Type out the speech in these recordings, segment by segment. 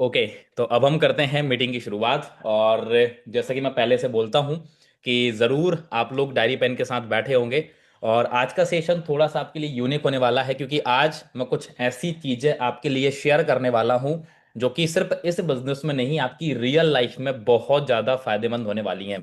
Okay. तो अब हम करते हैं मीटिंग की शुरुआत। और जैसा कि मैं पहले से बोलता हूं कि ज़रूर आप लोग डायरी पेन के साथ बैठे होंगे। और आज का सेशन थोड़ा सा आपके लिए यूनिक होने वाला है, क्योंकि आज मैं कुछ ऐसी चीज़ें आपके लिए शेयर करने वाला हूं जो कि सिर्फ इस बिजनेस में नहीं, आपकी रियल लाइफ में बहुत ज़्यादा फायदेमंद होने वाली हैं।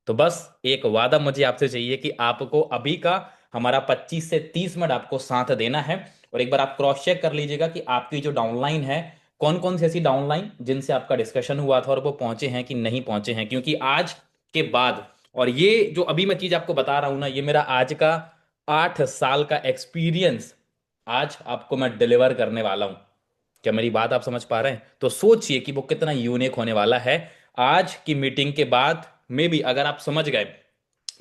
तो बस एक वादा मुझे आपसे चाहिए कि आपको अभी का हमारा 25 से 30 मिनट आपको साथ देना है। और एक बार आप क्रॉस चेक कर लीजिएगा कि आपकी जो डाउनलाइन है, कौन कौन सी ऐसी डाउनलाइन जिनसे आपका डिस्कशन हुआ था और वो पहुंचे हैं कि नहीं पहुंचे हैं। क्योंकि आज के बाद, और ये जो अभी मैं चीज आपको बता रहा हूं ना, ये मेरा आज का 8 साल का एक्सपीरियंस आज आपको मैं डिलीवर करने वाला हूं। क्या मेरी बात आप समझ पा रहे हैं? तो सोचिए कि वो कितना यूनिक होने वाला है। आज की मीटिंग के बाद में भी अगर आप समझ गए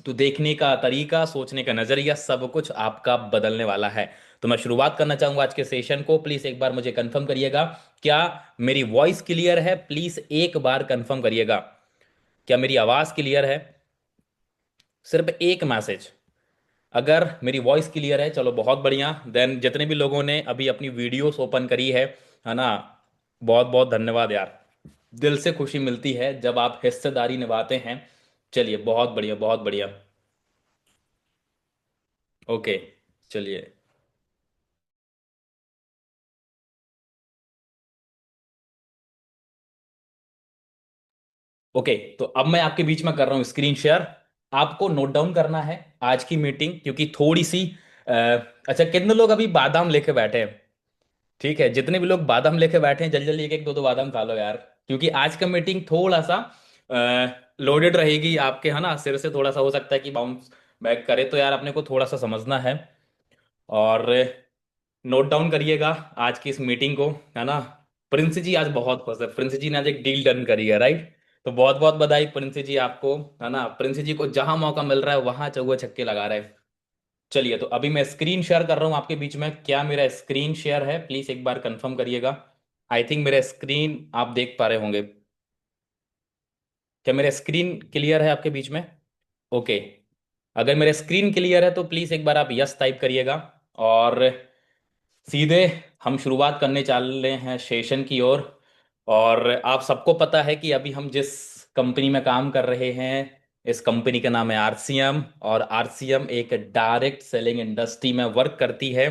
तो देखने का तरीका, सोचने का नजरिया, सब कुछ आपका बदलने वाला है। तो मैं शुरुआत करना चाहूंगा आज के सेशन को। प्लीज एक बार मुझे कंफर्म करिएगा, क्या मेरी वॉइस क्लियर है? प्लीज एक बार कंफर्म करिएगा, क्या मेरी आवाज क्लियर है? सिर्फ एक मैसेज, अगर मेरी वॉइस क्लियर है, चलो बहुत बढ़िया। देन जितने भी लोगों ने अभी अपनी वीडियोस ओपन करी है ना, बहुत बहुत धन्यवाद यार। दिल से खुशी मिलती है जब आप हिस्सेदारी निभाते हैं। चलिए, बहुत बढ़िया बहुत बढ़िया। ओके, चलिए। ओके, तो अब मैं आपके बीच में कर रहा हूँ स्क्रीन शेयर। आपको नोट डाउन करना है आज की मीटिंग, क्योंकि थोड़ी सी अ, अच्छा, कितने लोग अभी बादाम लेके बैठे हैं? ठीक है, जितने भी लोग बादाम लेके बैठे हैं, जल्दी जल्दी एक एक दो दो बादाम खा लो यार। क्योंकि आज का मीटिंग थोड़ा सा लोडेड रहेगी आपके, है ना, सिर से थोड़ा सा हो सकता है कि बाउंस बैक करे। तो यार अपने को थोड़ा सा समझना है। और नोट डाउन करिएगा आज की इस मीटिंग को, है ना। प्रिंस जी आज बहुत खुश है, प्रिंस जी ने आज एक डील डन करी है, राइट। तो बहुत बहुत बधाई प्रिंस जी आपको, है ना। प्रिंस जी को जहां मौका मिल रहा है वहां चौके छक्के लगा रहे हैं। चलिए, तो अभी मैं स्क्रीन शेयर कर रहा हूं आपके बीच में। क्या मेरा स्क्रीन शेयर है? प्लीज एक बार कंफर्म करिएगा। आई थिंक मेरा स्क्रीन आप देख पा रहे होंगे। क्या मेरा स्क्रीन क्लियर है आपके बीच में? ओके। अगर मेरा स्क्रीन क्लियर है तो प्लीज एक बार आप यस टाइप करिएगा। और सीधे हम शुरुआत करने चल रहे हैं सेशन की ओर। और आप सबको पता है कि अभी हम जिस कंपनी में काम कर रहे हैं, इस कंपनी का नाम है आरसीएम। और आरसीएम एक डायरेक्ट सेलिंग इंडस्ट्री में वर्क करती है।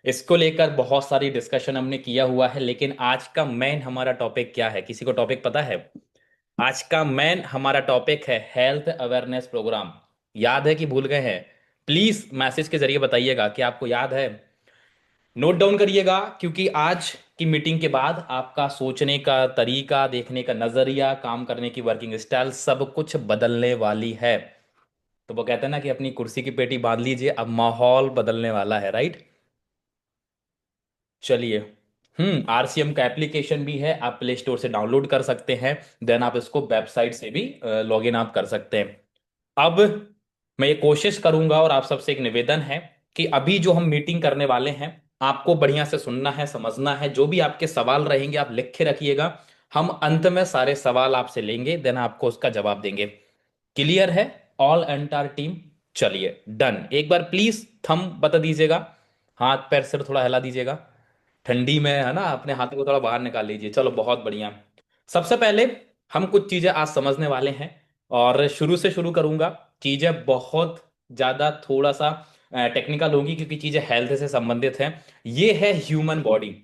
इसको लेकर बहुत सारी डिस्कशन हमने किया हुआ है, लेकिन आज का मेन हमारा टॉपिक क्या है? किसी को टॉपिक पता है? आज का मेन हमारा टॉपिक है हेल्थ अवेयरनेस प्रोग्राम। याद है कि भूल गए हैं? प्लीज मैसेज के जरिए बताइएगा कि आपको याद है। नोट डाउन करिएगा, क्योंकि आज की मीटिंग के बाद आपका सोचने का तरीका, देखने का नजरिया, काम करने की वर्किंग स्टाइल, सब कुछ बदलने वाली है। तो वो कहते हैं ना कि अपनी कुर्सी की पेटी बांध लीजिए, अब माहौल बदलने वाला है, राइट। चलिए। आरसीएम का एप्लीकेशन भी है, आप प्ले स्टोर से डाउनलोड कर सकते हैं। देन आप इसको वेबसाइट से भी लॉग इन आप कर सकते हैं। अब मैं ये कोशिश करूंगा, और आप सबसे एक निवेदन है कि अभी जो हम मीटिंग करने वाले हैं, आपको बढ़िया से सुनना है, समझना है। जो भी आपके सवाल रहेंगे आप लिख के रखिएगा। हम अंत में सारे सवाल आपसे लेंगे, देन आपको उसका जवाब देंगे। क्लियर है? All entire team. चलिए, डन। एक बार प्लीज थंब बता दीजिएगा, हाथ पैर सिर थोड़ा हिला दीजिएगा। ठंडी में, है ना, अपने हाथों को थोड़ा बाहर निकाल लीजिए। चलो, बहुत बढ़िया। सबसे पहले हम कुछ चीजें आज समझने वाले हैं। और शुरू से शुरू करूंगा। चीजें बहुत ज्यादा थोड़ा सा टेक्निकल होगी, क्योंकि चीजें हेल्थ से संबंधित हैं। ये है ह्यूमन बॉडी।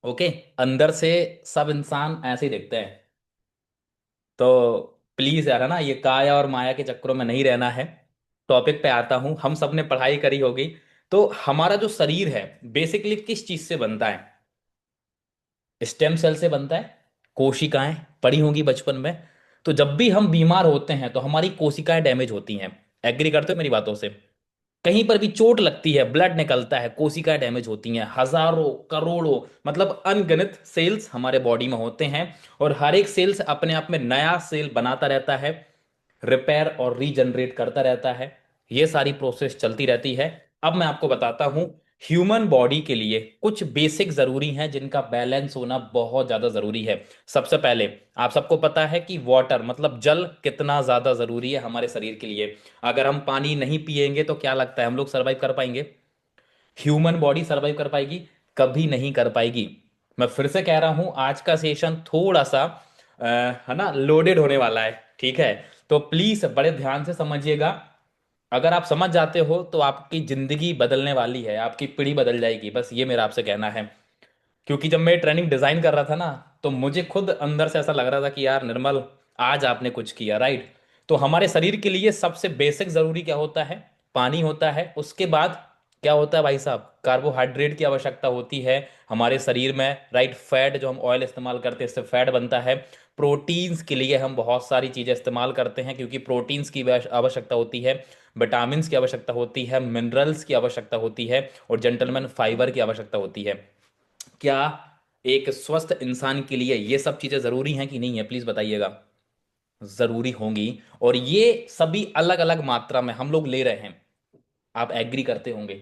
ओके। अंदर से सब इंसान ऐसे ही दिखते हैं। तो प्लीज यार, है ना, ये काया और माया के चक्करों में नहीं रहना है। टॉपिक पे आता हूं। हम सब ने पढ़ाई करी होगी। तो हमारा जो शरीर है बेसिकली किस चीज से बनता है? स्टेम सेल से बनता है। कोशिकाएं पड़ी होंगी बचपन में। तो जब भी हम बीमार होते हैं तो हमारी कोशिकाएं डैमेज होती हैं। एग्री करते हो मेरी बातों से? कहीं पर भी चोट लगती है, ब्लड निकलता है, कोशिकाएं डैमेज होती हैं। हजारों, करोड़ों, मतलब अनगिनत सेल्स हमारे बॉडी में होते हैं। और हर एक सेल्स अपने आप में नया सेल बनाता रहता है, रिपेयर और रीजनरेट करता रहता है। ये सारी प्रोसेस चलती रहती है। अब मैं आपको बताता हूं, ह्यूमन बॉडी के लिए कुछ बेसिक जरूरी हैं जिनका बैलेंस होना बहुत ज्यादा जरूरी है। सबसे पहले, आप सबको पता है कि वाटर मतलब जल कितना ज्यादा जरूरी है हमारे शरीर के लिए। अगर हम पानी नहीं पिएंगे तो क्या लगता है हम लोग सरवाइव कर पाएंगे? ह्यूमन बॉडी सरवाइव कर पाएगी? कभी नहीं कर पाएगी। मैं फिर से कह रहा हूं, आज का सेशन थोड़ा सा है ना लोडेड होने वाला है, ठीक है? तो प्लीज बड़े ध्यान से समझिएगा। अगर आप समझ जाते हो तो आपकी जिंदगी बदलने वाली है, आपकी पीढ़ी बदल जाएगी, बस ये मेरा आपसे कहना है। क्योंकि जब मैं ट्रेनिंग डिजाइन कर रहा था ना, तो मुझे खुद अंदर से ऐसा लग रहा था कि यार निर्मल, आज आपने कुछ किया, राइट? तो हमारे शरीर के लिए सबसे बेसिक जरूरी क्या होता है? पानी होता है। उसके बाद क्या होता है भाई साहब? कार्बोहाइड्रेट की आवश्यकता होती है हमारे शरीर में, राइट? फैट, जो हम ऑयल इस्तेमाल करते हैं इससे फैट बनता है। प्रोटीन्स के लिए हम बहुत सारी चीजें इस्तेमाल करते हैं, क्योंकि प्रोटीन्स की आवश्यकता होती है, विटामिन्स की आवश्यकता होती है, मिनरल्स की आवश्यकता होती है, और जेंटलमैन फाइबर की आवश्यकता होती है। क्या एक स्वस्थ इंसान के लिए ये सब चीजें जरूरी हैं कि नहीं है? प्लीज बताइएगा। जरूरी होंगी। और ये सभी अलग अलग मात्रा में हम लोग ले रहे हैं। आप एग्री करते होंगे,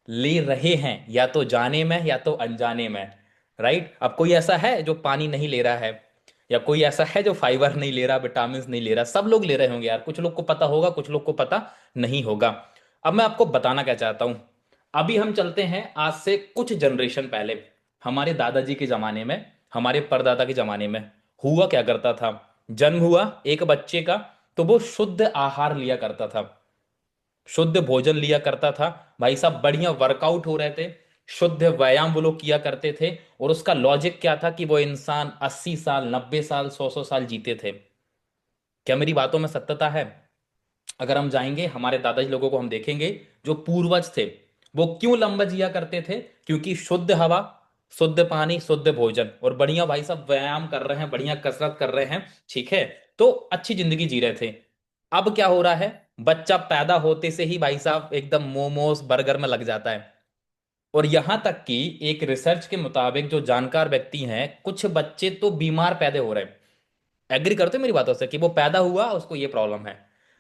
ले रहे हैं, या तो जाने में या तो अनजाने में, राइट? अब कोई ऐसा है जो पानी नहीं ले रहा है, या कोई ऐसा है जो फाइबर नहीं ले रहा, विटामिन नहीं ले रहा? सब लोग ले रहे होंगे यार। कुछ लोग को पता होगा, कुछ लोग को पता नहीं होगा। अब मैं आपको बताना क्या चाहता हूं, अभी हम चलते हैं आज से कुछ जनरेशन पहले। हमारे दादाजी के जमाने में, हमारे परदादा के जमाने में हुआ क्या करता था? जन्म हुआ एक बच्चे का, तो वो शुद्ध आहार लिया करता था, शुद्ध भोजन लिया करता था। भाई साहब बढ़िया वर्कआउट हो रहे थे, शुद्ध व्यायाम वो लोग किया करते थे। और उसका लॉजिक क्या था कि वो इंसान 80 साल, 90 साल, 100 100 साल जीते थे। क्या मेरी बातों में सत्यता है? अगर हम जाएंगे हमारे दादाजी लोगों को हम देखेंगे, जो पूर्वज थे, वो क्यों लंबा जिया करते थे? क्योंकि शुद्ध हवा, शुद्ध पानी, शुद्ध भोजन, और बढ़िया भाई साहब व्यायाम कर रहे हैं, बढ़िया कसरत कर रहे हैं, ठीक है? तो अच्छी जिंदगी जी रहे थे। अब क्या हो रहा है? बच्चा पैदा होते से ही भाई साहब एकदम मोमोज बर्गर में लग जाता है। और यहां तक कि एक रिसर्च के मुताबिक, जो जानकार व्यक्ति हैं, कुछ बच्चे तो बीमार पैदा हो रहे हैं। एग्री करते हो मेरी बातों से कि वो पैदा हुआ उसको ये प्रॉब्लम है?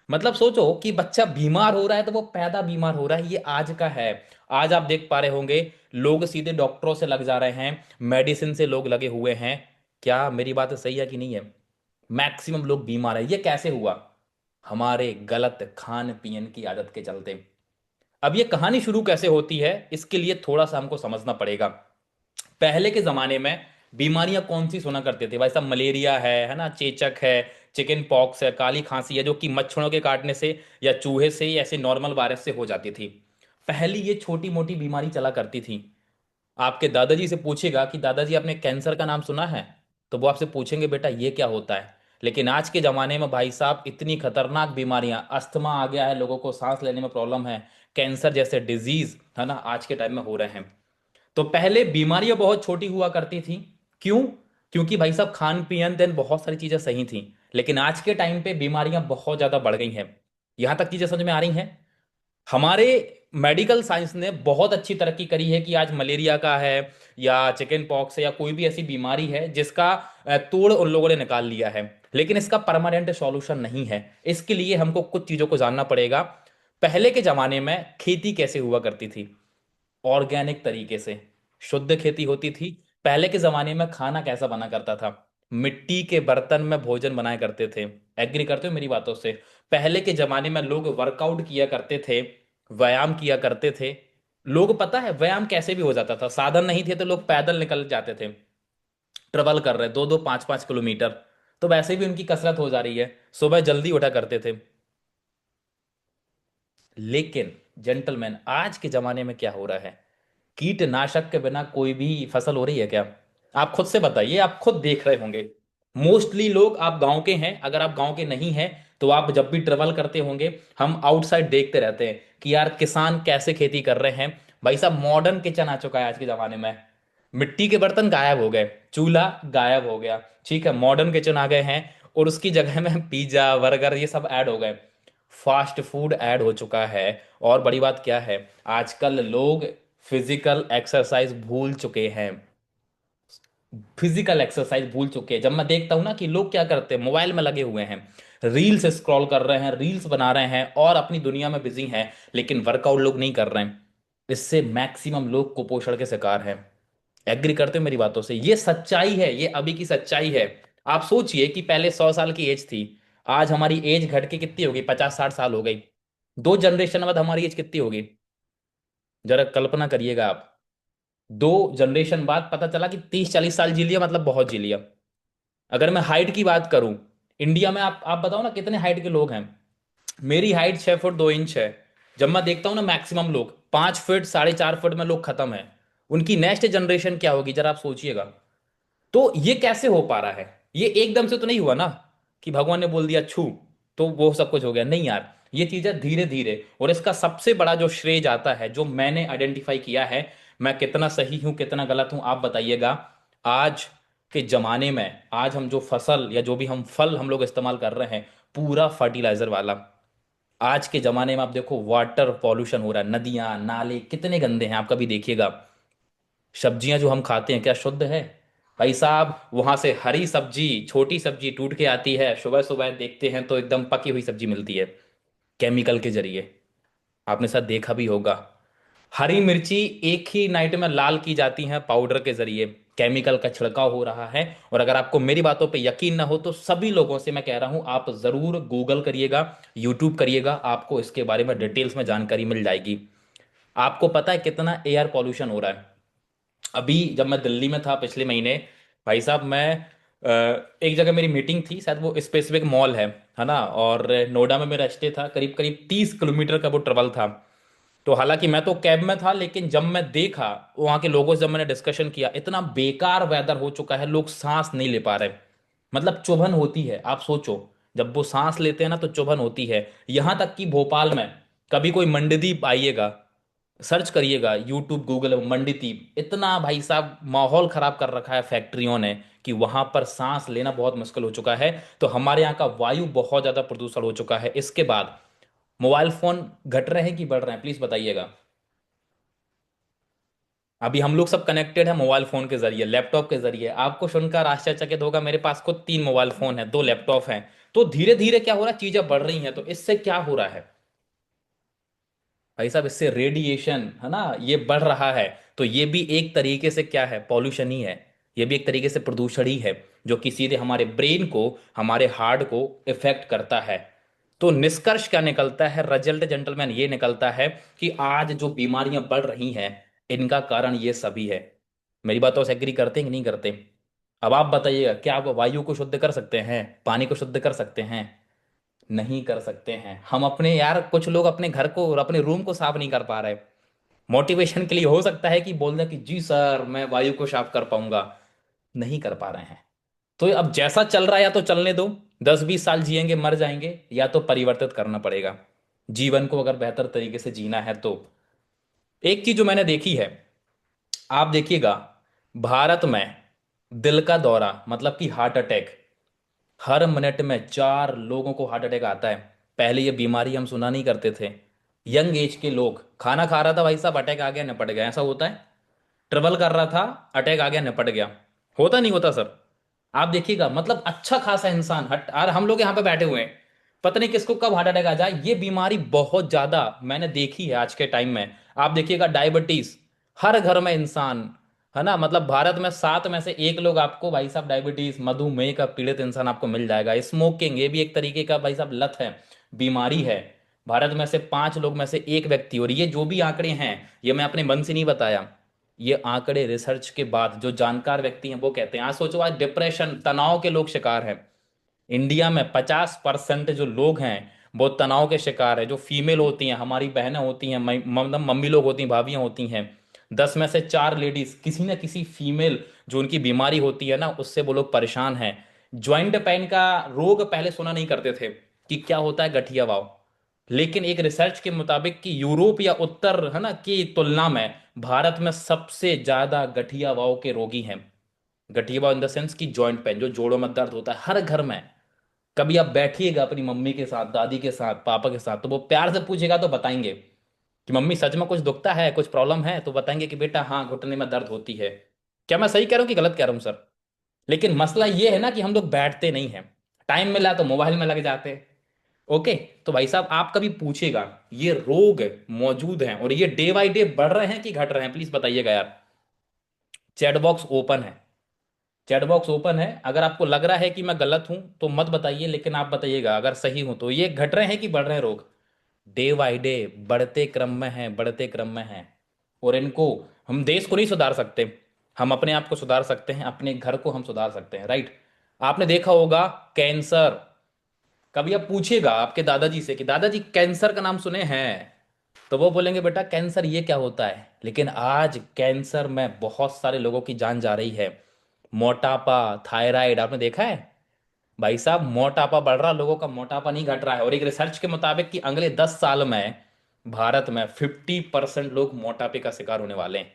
मतलब सोचो कि बच्चा बीमार हो रहा है तो वो पैदा बीमार हो रहा है, ये आज का है। आज आप देख पा रहे होंगे, लोग सीधे डॉक्टरों से लग जा रहे हैं, मेडिसिन से लोग लगे हुए हैं। क्या मेरी बात सही है कि नहीं है? मैक्सिमम लोग बीमार है, ये कैसे हुआ? हमारे गलत खान पीन की आदत के चलते। अब ये कहानी शुरू कैसे होती है, इसके लिए थोड़ा सा हमको समझना पड़ेगा। पहले के जमाने में बीमारियां कौन सी सुना करते थे भाई साहब? मलेरिया है ना, चेचक है, चिकन पॉक्स है, काली खांसी है, जो कि मच्छरों के काटने से या चूहे से या ऐसे नॉर्मल वायरस से हो जाती थी। पहली ये छोटी मोटी बीमारी चला करती थी। आपके दादाजी से पूछेगा कि दादाजी आपने कैंसर का नाम सुना है, तो वो आपसे पूछेंगे बेटा ये क्या होता है। लेकिन आज के जमाने में भाई साहब इतनी खतरनाक बीमारियां, अस्थमा आ गया है, लोगों को सांस लेने में प्रॉब्लम है, कैंसर जैसे डिजीज है ना आज के टाइम में हो रहे हैं। तो पहले बीमारियां बहुत छोटी हुआ करती थी। क्यों? क्योंकि भाई साहब खान पीन देन बहुत सारी चीजें सही थी। लेकिन आज के टाइम पे बीमारियां बहुत ज्यादा बढ़ गई हैं। यहां तक चीजें समझ में आ रही हैं? हमारे मेडिकल साइंस ने बहुत अच्छी तरक्की करी है कि आज मलेरिया का है, या चिकन पॉक्स है, या कोई भी ऐसी बीमारी है जिसका तोड़ उन लोगों ने निकाल लिया है। लेकिन इसका परमानेंट सॉल्यूशन नहीं है। इसके लिए हमको कुछ चीजों को जानना पड़ेगा। पहले के जमाने में खेती कैसे हुआ करती थी? ऑर्गेनिक तरीके से शुद्ध खेती होती थी। पहले के जमाने में खाना कैसा बना करता था? मिट्टी के बर्तन में भोजन बनाया करते थे। एग्री करते हो मेरी बातों से? पहले के जमाने में लोग वर्कआउट किया करते थे, व्यायाम किया करते थे। लोग, पता है व्यायाम कैसे भी हो जाता था, साधन नहीं थे तो लोग पैदल निकल जाते थे, ट्रेवल कर रहे 2 2 5 5 किलोमीटर। तो वैसे भी उनकी कसरत हो जा रही है, सुबह जल्दी उठा करते थे। लेकिन जेंटलमैन, आज के जमाने में क्या हो रहा है? कीटनाशक के बिना कोई भी फसल हो रही है क्या? आप खुद से बताइए, आप खुद देख रहे होंगे। मोस्टली लोग, आप गांव के हैं, अगर आप गांव के नहीं हैं तो आप जब भी ट्रेवल करते होंगे, हम आउटसाइड देखते रहते हैं कि यार किसान कैसे खेती कर रहे हैं। भाई साहब मॉडर्न किचन आ चुका है आज के जमाने में। मिट्टी के बर्तन गायब हो गए, चूल्हा गायब हो गया, ठीक है? मॉडर्न किचन आ गए हैं, और उसकी जगह में पिज्जा बर्गर ये सब ऐड हो गए, फास्ट फूड ऐड हो चुका है। और बड़ी बात क्या है, आजकल लोग फिजिकल एक्सरसाइज भूल चुके हैं। फिजिकल एक्सरसाइज भूल चुके हैं। जब मैं देखता हूं ना कि लोग क्या करते हैं, मोबाइल में लगे हुए हैं, रील्स स्क्रॉल कर रहे हैं, रील्स बना रहे हैं, और अपनी दुनिया में बिजी हैं, लेकिन वर्कआउट लोग नहीं कर रहे हैं। इससे मैक्सिमम लोग कुपोषण के शिकार हैं। एग्री करते हो मेरी बातों से? ये सच्चाई है, ये अभी की सच्चाई है। आप सोचिए कि पहले 100 साल की एज थी, आज हमारी एज घट के कितनी हो गई? 50 60 साल हो गई। 2 जनरेशन बाद हमारी एज कितनी होगी? जरा कल्पना करिएगा आप। 2 जनरेशन बाद पता चला कि 30-40 साल जी लिया, मतलब बहुत जी लिया। अगर मैं हाइट की बात करूं, इंडिया में आप बताओ ना कितने हाइट के लोग हैं। मेरी हाइट 6 फुट 2 इंच है। जब मैं देखता हूँ ना मैक्सिमम लोग 5 फुट 4.5 फुट में लोग खत्म है। उनकी नेक्स्ट जनरेशन क्या होगी जरा आप सोचिएगा। तो ये कैसे हो पा रहा है? ये एकदम से तो नहीं हुआ ना कि भगवान ने बोल दिया छू तो वो सब कुछ हो गया, नहीं यार। ये चीजें धीरे धीरे, और इसका सबसे बड़ा जो श्रेय जाता है, जो मैंने आइडेंटिफाई किया है, मैं कितना सही हूं कितना गलत हूं आप बताइएगा। आज के जमाने में, आज हम जो फसल या जो भी हम फल हम लोग इस्तेमाल कर रहे हैं, पूरा फर्टिलाइजर वाला। आज के जमाने में आप देखो वाटर पॉल्यूशन हो रहा है, नदियां नाले कितने गंदे हैं आप कभी देखिएगा। सब्जियां जो हम खाते हैं क्या शुद्ध है? भाई साहब वहां से हरी सब्जी, छोटी सब्जी टूट के आती है, सुबह सुबह देखते हैं तो एकदम पकी हुई सब्जी मिलती है, केमिकल के जरिए। आपने शायद देखा भी होगा। हरी मिर्ची एक ही नाइट में लाल की जाती हैं पाउडर के जरिए, केमिकल का छिड़काव हो रहा है। और अगर आपको मेरी बातों पे यकीन ना हो तो सभी लोगों से मैं कह रहा हूं, आप जरूर गूगल करिएगा, यूट्यूब करिएगा, आपको इसके बारे में डिटेल्स में जानकारी मिल जाएगी। आपको पता है कितना एयर पॉल्यूशन हो रहा है? अभी जब मैं दिल्ली में था पिछले महीने, भाई साहब मैं एक जगह मेरी मीटिंग थी, शायद वो स्पेसिफिक मॉल है ना, और नोएडा में मेरा स्टे था, करीब करीब 30 किलोमीटर का वो ट्रेवल था। तो हालांकि मैं तो कैब में था, लेकिन जब मैं देखा वहाँ के लोगों से, जब मैंने डिस्कशन किया, इतना बेकार वेदर हो चुका है, लोग सांस नहीं ले पा रहे। मतलब चुभन होती है, आप सोचो, जब वो सांस लेते हैं ना तो चुभन होती है। यहाँ तक कि भोपाल में कभी कोई मंडीदीप आइएगा, सर्च करिएगा यूट्यूब गूगल मंडीदीप, इतना भाई साहब माहौल खराब कर रखा है फैक्ट्रियों ने कि वहां पर सांस लेना बहुत मुश्किल हो चुका है। तो हमारे यहाँ का वायु बहुत ज्यादा प्रदूषण हो चुका है। इसके बाद मोबाइल फोन घट रहे हैं कि बढ़ रहे हैं प्लीज बताइएगा। अभी हम लोग सब कनेक्टेड है मोबाइल फोन के जरिए, लैपटॉप के जरिए। आपको सुनकर आश्चर्यचकित होगा, मेरे पास खुद 3 मोबाइल फोन है, 2 लैपटॉप हैं। तो धीरे धीरे क्या हो रहा है, चीजें बढ़ रही हैं, तो इससे क्या हो रहा है भाई साहब? इससे रेडिएशन है ना, ये बढ़ रहा है। तो ये भी एक तरीके से क्या है, पॉल्यूशन ही है। ये भी एक तरीके से प्रदूषण ही है, जो कि सीधे हमारे ब्रेन को, हमारे हार्ट को इफेक्ट करता है। तो निष्कर्ष क्या निकलता है, रिजल्ट जेंटलमैन ये निकलता है कि आज जो बीमारियां बढ़ रही हैं, इनका कारण ये सभी है। मेरी बातों से एग्री करते हैं कि नहीं करते? अब आप बताइएगा, क्या आप वायु को शुद्ध कर सकते हैं, पानी को शुद्ध कर सकते हैं? नहीं कर सकते हैं। हम अपने यार, कुछ लोग अपने घर को और अपने रूम को साफ नहीं कर पा रहे। मोटिवेशन के लिए हो सकता है कि बोल दें कि जी सर मैं वायु को साफ कर पाऊंगा, नहीं कर पा रहे हैं। तो अब जैसा चल रहा है या तो चलने दो, 10-20 साल जिएंगे मर जाएंगे, या तो परिवर्तित करना पड़ेगा जीवन को, अगर बेहतर तरीके से जीना है तो। एक चीज जो मैंने देखी है, आप देखिएगा, भारत में दिल का दौरा मतलब कि हार्ट अटैक, हर मिनट में 4 लोगों को हार्ट अटैक आता है। पहले ये बीमारी हम सुना नहीं करते थे। यंग एज के लोग, खाना खा रहा था भाई साहब, अटैक आ गया निपट गया, ऐसा होता है। ट्रेवल कर रहा था, अटैक आ गया निपट गया। होता नहीं होता सर? आप देखिएगा, मतलब अच्छा खासा इंसान हट, और हम लोग यहाँ पे बैठे हुए हैं, पता नहीं किसको कब हार्ट अटैक आ जाए। ये बीमारी बहुत ज्यादा मैंने देखी है आज के टाइम में। आप देखिएगा डायबिटीज, हर घर में इंसान, है ना, मतलब भारत में 7 में से 1 लोग आपको भाई साहब डायबिटीज, मधुमेह का पीड़ित इंसान आपको मिल जाएगा। स्मोकिंग, ये भी एक तरीके का भाई साहब लत है, बीमारी है। भारत में से 5 लोग में से एक व्यक्ति, और ये जो भी आंकड़े हैं, ये मैं अपने मन से नहीं बताया, ये आंकड़े रिसर्च के बाद जो जानकार व्यक्ति हैं वो कहते हैं। आज सोचो, आज डिप्रेशन तनाव के लोग शिकार हैं। इंडिया में 50% जो लोग हैं वो तनाव के शिकार है। जो फीमेल होती हैं, हमारी बहनें होती हैं, मतलब मम्मी लोग होती हैं, भाभियां होती हैं, 10 में से 4 लेडीज किसी न किसी फीमेल जो उनकी बीमारी होती है ना, उससे वो लोग परेशान हैं। ज्वाइंट पेन का रोग पहले सुना नहीं करते थे कि क्या होता है, गठिया वाव। लेकिन एक रिसर्च के मुताबिक कि यूरोप या उत्तर है ना की तुलना में भारत में सबसे ज्यादा गठिया वाव के रोगी हैं। गठिया वाव इन द सेंस की जॉइंट पेन, जो जोड़ों में दर्द होता है हर घर में। कभी आप बैठिएगा अपनी मम्मी के साथ, दादी के साथ, पापा के साथ, तो वो प्यार से पूछेगा तो बताएंगे कि मम्मी सच में कुछ दुखता है, कुछ प्रॉब्लम है, तो बताएंगे कि बेटा हाँ घुटने में दर्द होती है। क्या मैं सही कह रहा हूँ कि गलत कह रहा हूँ सर? लेकिन मसला ये है ना कि हम लोग बैठते नहीं हैं, टाइम मिला तो मोबाइल में लग जाते हैं। ओके। तो भाई साहब आप कभी पूछेगा, ये रोग मौजूद हैं और ये डे बाई डे बढ़ रहे हैं कि घट रहे हैं, प्लीज बताइएगा यार। चैट बॉक्स ओपन है, चैट बॉक्स ओपन है। अगर आपको लग रहा है कि मैं गलत हूं तो मत बताइए, लेकिन आप बताइएगा अगर सही हूं तो, ये घट रहे हैं कि बढ़ रहे हैं रोग? डे बाई डे बढ़ते क्रम में है, बढ़ते क्रम में है। और इनको हम देश को नहीं सुधार सकते, हम अपने आप को सुधार सकते हैं, अपने घर को हम सुधार सकते हैं, राइट। आपने देखा होगा कैंसर, कभी आप पूछिएगा आपके दादाजी से कि दादाजी कैंसर का नाम सुने हैं, तो वो बोलेंगे बेटा कैंसर ये क्या होता है। लेकिन आज कैंसर में बहुत सारे लोगों की जान जा रही है। मोटापा, थायराइड, आपने देखा है भाई साहब, मोटापा बढ़ रहा, लोगों का मोटापा नहीं घट रहा है। और एक रिसर्च के मुताबिक कि अगले 10 साल में भारत में 50% लोग मोटापे का शिकार होने वाले हैं।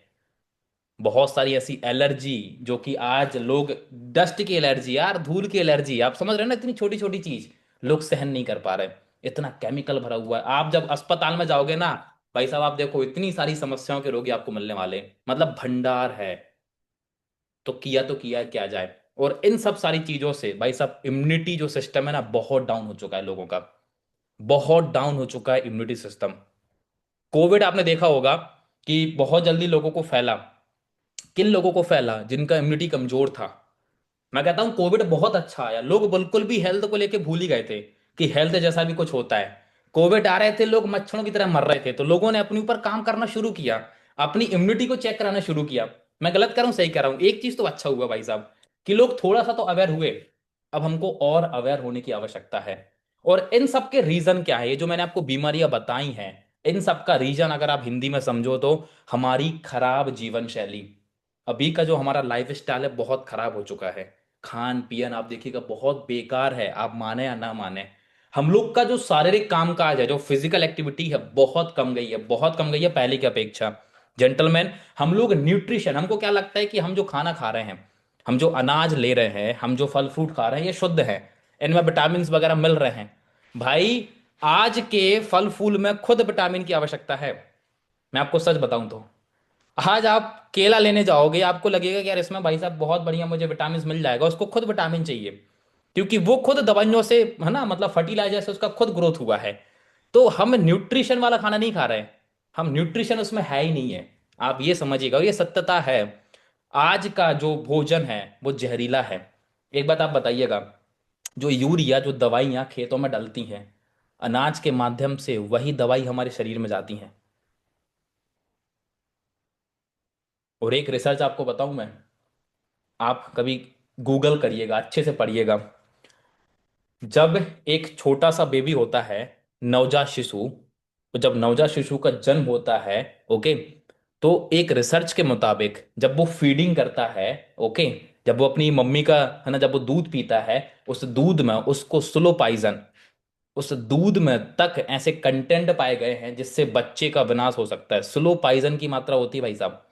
बहुत सारी ऐसी एलर्जी जो कि आज लोग, डस्ट की एलर्जी यार, धूल की एलर्जी, आप समझ रहे हैं ना, इतनी छोटी छोटी चीज लोग सहन नहीं कर पा रहे। इतना केमिकल भरा हुआ है, आप जब अस्पताल में जाओगे ना भाई साहब, आप देखो इतनी सारी समस्याओं के रोगी आपको मिलने वाले हैं। मतलब भंडार है। तो किया क्या जाए। और इन सब सारी चीजों से भाई साहब इम्यूनिटी जो सिस्टम है ना, बहुत डाउन हो चुका है लोगों का, बहुत डाउन हो चुका है इम्यूनिटी सिस्टम। कोविड आपने देखा होगा कि बहुत जल्दी लोगों को फैला। किन लोगों को फैला? जिनका इम्यूनिटी कमजोर था। मैं कहता हूं कोविड बहुत अच्छा आया, लोग बिल्कुल भी हेल्थ को लेके भूल ही गए थे कि हेल्थ जैसा भी कुछ होता है। कोविड आ रहे थे, लोग मच्छरों की तरह मर रहे थे, तो लोगों ने अपने ऊपर काम करना शुरू किया, अपनी इम्यूनिटी को चेक कराना शुरू किया। मैं गलत कर रहा हूं सही कर रहा हूं? एक चीज तो अच्छा हुआ भाई साहब कि लोग थोड़ा सा तो अवेयर हुए। अब हमको और अवेयर होने की आवश्यकता है। और इन सब के रीजन क्या है? ये जो मैंने आपको बीमारियां बताई हैं, इन सब का रीजन अगर आप हिंदी में समझो तो हमारी खराब जीवन शैली। अभी का जो हमारा लाइफ स्टाइल है बहुत खराब हो चुका है। खान पियन आप देखिएगा बहुत बेकार है, आप माने या ना माने। हम लोग का जो शारीरिक कामकाज है, जो फिजिकल एक्टिविटी है, बहुत कम गई है, बहुत कम गई है पहले की अपेक्षा। जेंटलमैन, हम लोग न्यूट्रिशन, हमको क्या लगता है कि हम जो खाना खा रहे हैं, हम जो अनाज ले रहे हैं, हम जो फल फ्रूट खा रहे हैं, ये शुद्ध है, इनमें विटामिन वगैरह मिल रहे हैं। भाई आज के फल फूल में खुद विटामिन की आवश्यकता है। मैं आपको सच बताऊं तो आज आप केला लेने जाओगे, आपको लगेगा कि यार इसमें भाई साहब बहुत बढ़िया मुझे विटामिन मिल जाएगा, उसको खुद विटामिन चाहिए, क्योंकि वो खुद दवाइयों से, है ना, मतलब फर्टिलाइजर से उसका खुद ग्रोथ हुआ है। तो हम न्यूट्रिशन वाला खाना नहीं खा रहे हैं, हम न्यूट्रिशन उसमें है ही नहीं है। आप ये समझिएगा, और ये सत्यता है। आज का जो भोजन है वो जहरीला है। एक बात आप बताइएगा, जो यूरिया, जो दवाइयाँ खेतों में डलती हैं, अनाज के माध्यम से वही दवाई हमारे शरीर में जाती हैं। और एक रिसर्च आपको बताऊं मैं, आप कभी गूगल करिएगा, अच्छे से पढ़िएगा। जब एक छोटा सा बेबी होता है, नवजात शिशु, तो जब नवजात शिशु का जन्म होता है, ओके, तो एक रिसर्च के मुताबिक जब वो फीडिंग करता है, ओके, जब वो अपनी मम्मी का, है ना, जब वो दूध पीता है, उस दूध में उसको स्लो पॉइजन, उस दूध में तक ऐसे कंटेंट पाए गए हैं जिससे बच्चे का विनाश हो सकता है। स्लो पॉइजन की मात्रा होती है भाई साहब।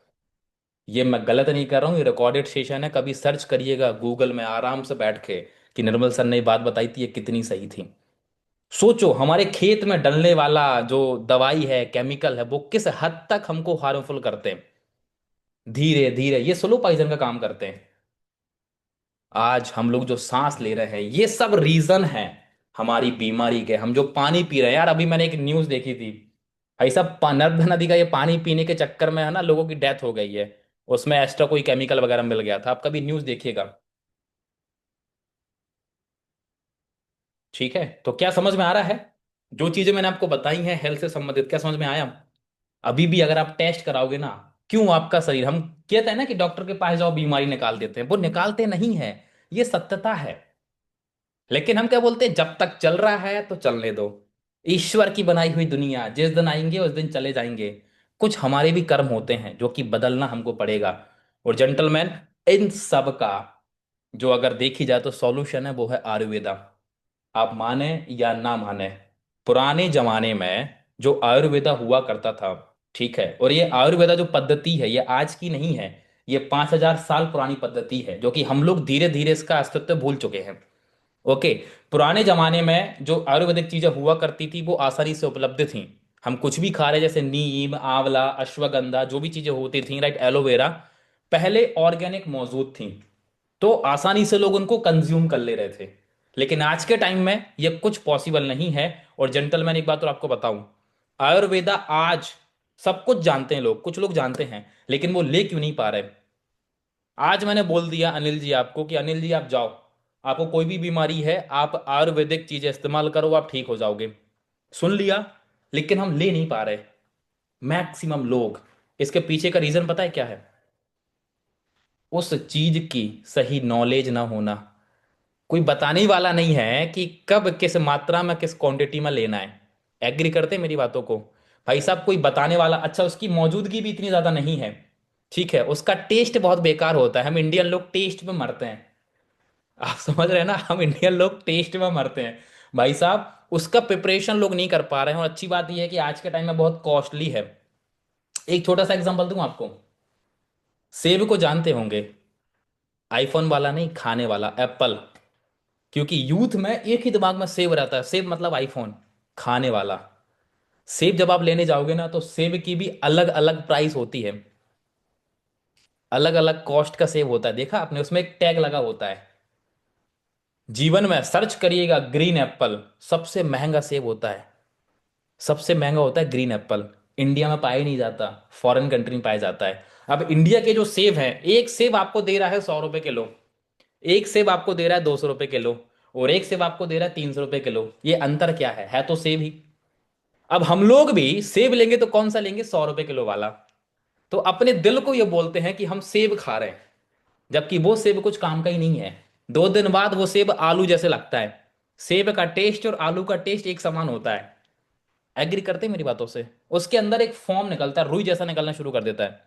ये मैं गलत नहीं कर रहा हूँ, ये रिकॉर्डेड सेशन है, कभी सर्च करिएगा गूगल में आराम से बैठ के कि निर्मल सर ने ये बात बताई थी, ये कितनी सही थी। सोचो हमारे खेत में डलने वाला जो दवाई है, केमिकल है, वो किस हद तक हमको हार्मफुल करते हैं। धीरे धीरे ये स्लो पॉइजन का काम करते हैं। आज हम लोग जो सांस ले रहे हैं, ये सब रीजन है हमारी बीमारी के। हम जो पानी पी रहे हैं यार, अभी मैंने एक न्यूज देखी थी भाई साहब, नर्मदा नदी का ये पानी पीने के चक्कर में, है ना, लोगों की डेथ हो गई है। उसमें एक्स्ट्रा कोई केमिकल वगैरह मिल गया था। आप कभी न्यूज देखिएगा। ठीक है, तो क्या समझ में आ रहा है? जो चीजें मैंने आपको बताई हैं हेल्थ से संबंधित, क्या समझ में आया? अभी भी अगर आप टेस्ट कराओगे ना, क्यों आपका शरीर, हम कहते हैं ना कि डॉक्टर के पास जाओ बीमारी निकाल देते हैं, वो निकालते नहीं है, ये सत्यता है। लेकिन हम क्या बोलते हैं, जब तक चल रहा है तो चलने दो। ईश्वर की बनाई हुई दुनिया, जिस दिन आएंगे उस दिन चले जाएंगे। कुछ हमारे भी कर्म होते हैं जो कि बदलना हमको पड़ेगा। और जेंटलमैन, इन सब का जो अगर देखी जाए तो सॉल्यूशन है, वो है आयुर्वेदा। आप माने या ना माने, पुराने जमाने में जो आयुर्वेदा हुआ करता था, ठीक है, और ये आयुर्वेदा जो पद्धति है ये आज की नहीं है, ये 5,000 साल पुरानी पद्धति है, जो कि हम लोग धीरे धीरे इसका अस्तित्व भूल चुके हैं। ओके। पुराने जमाने में जो आयुर्वेदिक चीजें हुआ करती थी वो आसानी से उपलब्ध थी। हम कुछ भी खा रहे, जैसे नीम, आंवला, अश्वगंधा, जो भी चीजें होती थी, राइट, एलोवेरा, पहले ऑर्गेनिक मौजूद थी, तो आसानी से लोग उनको कंज्यूम कर ले रहे थे। लेकिन आज के टाइम में ये कुछ पॉसिबल नहीं है। और जेंटलमैन एक बात और आपको बताऊं, आयुर्वेदा आज सब कुछ जानते हैं लोग, कुछ लोग जानते हैं, लेकिन वो ले क्यों नहीं पा रहे? आज मैंने बोल दिया अनिल जी आपको कि अनिल जी आप जाओ, आपको कोई भी बीमारी है आप आयुर्वेदिक चीजें इस्तेमाल करो, आप ठीक हो जाओगे। सुन लिया, लेकिन हम ले नहीं पा रहे, मैक्सिमम लोग। इसके पीछे का रीजन पता है क्या है? उस चीज की सही नॉलेज ना होना। कोई बताने वाला नहीं है कि कब किस मात्रा में किस क्वांटिटी में लेना है। एग्री करते हैं मेरी बातों को? भाई साहब कोई बताने वाला, अच्छा उसकी मौजूदगी भी इतनी ज्यादा नहीं है, ठीक है, उसका टेस्ट बहुत बेकार होता है। हम इंडियन लोग टेस्ट में मरते हैं। आप समझ रहे हैं ना, हम इंडियन लोग टेस्ट में मरते हैं। भाई साहब उसका प्रिपरेशन लोग नहीं कर पा रहे हैं, और अच्छी बात यह है कि आज के टाइम में बहुत कॉस्टली है। एक छोटा सा एग्जांपल दूं आपको। सेब को जानते होंगे, आईफोन वाला नहीं, खाने वाला एप्पल। क्योंकि यूथ में एक ही दिमाग में सेब रहता है, सेब मतलब आईफोन, खाने वाला। सेब जब आप लेने जाओगे ना, तो सेब की भी अलग अलग प्राइस होती है, अलग अलग कॉस्ट का सेब होता है। देखा आपने, उसमें एक टैग लगा होता है। जीवन में सर्च करिएगा, ग्रीन एप्पल सबसे महंगा सेब होता है। सबसे महंगा होता है ग्रीन एप्पल। इंडिया में पाया ही नहीं जाता, फॉरेन कंट्री में पाया जाता है। अब इंडिया के जो सेब हैं, एक सेब आपको दे रहा है 100 रुपए किलो, एक सेब आपको दे रहा है 200 रुपए किलो, और एक सेब आपको दे रहा है 300 रुपए किलो। ये अंतर क्या है तो सेब ही। अब हम लोग भी सेब लेंगे तो कौन सा लेंगे? 100 रुपए किलो वाला। तो अपने दिल को ये बोलते हैं कि हम सेब खा रहे हैं, जबकि वो सेब कुछ काम का ही नहीं है। 2 दिन बाद वो सेब आलू जैसे लगता है। सेब का टेस्ट और आलू का टेस्ट एक समान होता है। एग्री करते हैं मेरी बातों से? उसके अंदर एक फॉर्म निकलता है, रुई जैसा निकलना शुरू कर देता है।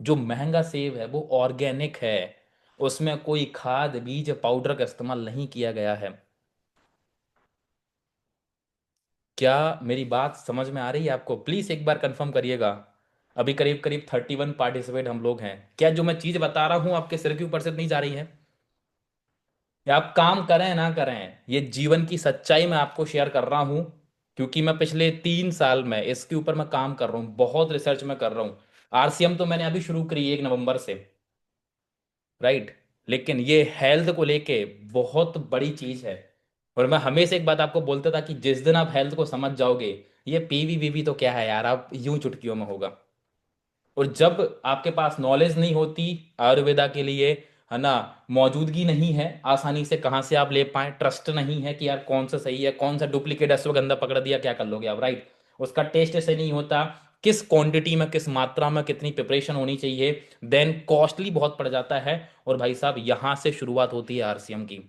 जो महंगा सेब है वो ऑर्गेनिक है, उसमें कोई खाद बीज पाउडर का इस्तेमाल नहीं किया गया है। क्या मेरी बात समझ में आ रही है आपको? प्लीज एक बार कंफर्म करिएगा। अभी करीब करीब 31 पार्टिसिपेट हम लोग हैं। क्या जो मैं चीज बता रहा हूं आपके सिर के ऊपर से नहीं जा रही है? या आप काम करें ना करें, ये जीवन की सच्चाई मैं आपको शेयर कर रहा हूं। क्योंकि मैं पिछले 3 साल में इसके ऊपर मैं काम कर रहा हूँ, बहुत रिसर्च में कर रहा हूँ। आरसीएम तो मैंने अभी शुरू करी 1 नवंबर से, राइट। लेकिन ये हेल्थ को लेके बहुत बड़ी चीज है। और मैं हमेशा एक बात आपको बोलता था कि जिस दिन आप हेल्थ को समझ जाओगे, ये पीवी वीवी तो क्या है यार, आप यूं चुटकियों में होगा। और जब आपके पास नॉलेज नहीं होती आयुर्वेदा के लिए, है ना, मौजूदगी नहीं है आसानी से, कहाँ से आप ले पाए, ट्रस्ट नहीं है कि यार कौन सा सही है कौन सा डुप्लीकेट, अश्वगंधा पकड़ दिया क्या कर लोगे आप, राइट। उसका टेस्ट ऐसे नहीं होता, किस क्वांटिटी में किस मात्रा में कितनी प्रिपरेशन होनी चाहिए, देन कॉस्टली बहुत पड़ जाता है। और भाई साहब यहां से शुरुआत होती है आरसीएम की।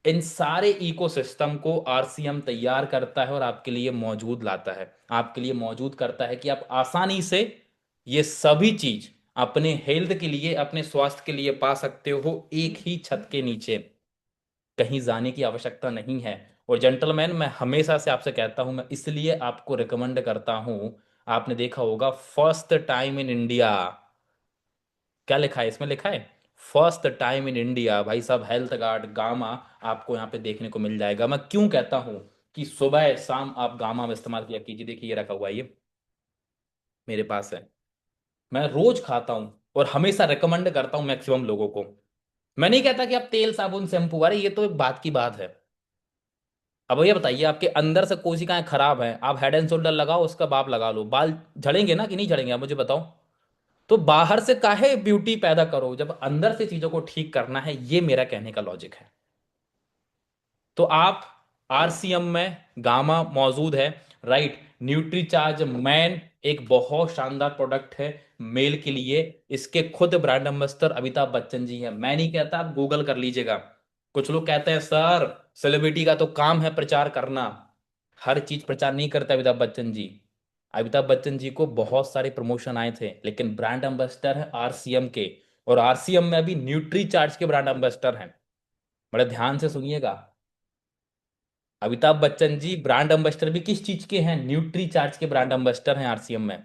इन सारे इकोसिस्टम को आरसीएम तैयार करता है और आपके लिए मौजूद लाता है, आपके लिए मौजूद करता है कि आप आसानी से ये सभी चीज अपने हेल्थ के लिए, अपने स्वास्थ्य के लिए पा सकते हो एक ही छत के नीचे। कहीं जाने की आवश्यकता नहीं है। और जेंटलमैन, मैं हमेशा से आपसे कहता हूं, मैं इसलिए आपको रिकमेंड करता हूं। आपने देखा होगा फर्स्ट टाइम इन इंडिया, क्या लिखा है इसमें? लिखा है फर्स्ट टाइम इन इंडिया। भाई साहब हेल्थ गार्ड गामा आपको यहाँ पे देखने को मिल जाएगा। मैं क्यों कहता हूँ कि सुबह शाम आप गामा में इस्तेमाल किया कीजिए। देखिए ये रखा हुआ है, ये मेरे पास है, मैं रोज खाता हूँ और हमेशा रिकमेंड करता हूँ मैक्सिमम लोगों को। मैं नहीं कहता कि आप तेल साबुन शैम्पू, अरे ये तो एक बात की बात है। अब ये बताइए, आपके अंदर से कोशिकाएं खराब हैं, आप हेड एंड शोल्डर लगाओ, उसका बाप लगा लो, बाल झड़ेंगे ना कि नहीं झड़ेंगे? आप मुझे बताओ। तो बाहर से काहे ब्यूटी पैदा करो जब अंदर से चीजों को ठीक करना है, ये मेरा कहने का लॉजिक है। तो आप आरसीएम में गामा मौजूद है, राइट। न्यूट्रीचार्ज मैन एक बहुत शानदार प्रोडक्ट है मेल के लिए। इसके खुद ब्रांड एम्बेसडर अमिताभ बच्चन जी हैं। मैं नहीं कहता, आप गूगल कर लीजिएगा। कुछ लोग कहते हैं सर सेलिब्रिटी का तो काम है प्रचार करना। हर चीज प्रचार नहीं करते अमिताभ बच्चन जी। अमिताभ बच्चन जी को बहुत सारे प्रमोशन आए थे, लेकिन ब्रांड एम्बेसडर है आरसीएम के। और आरसीएम में अभी न्यूट्री चार्ज के ब्रांड एम्बेसडर हैं। बड़े ध्यान से सुनिएगा। अमिताभ बच्चन जी ब्रांड एम्बेसडर भी किस चीज के हैं? न्यूट्री चार्ज के ब्रांड एम्बेसडर हैं आरसीएम में।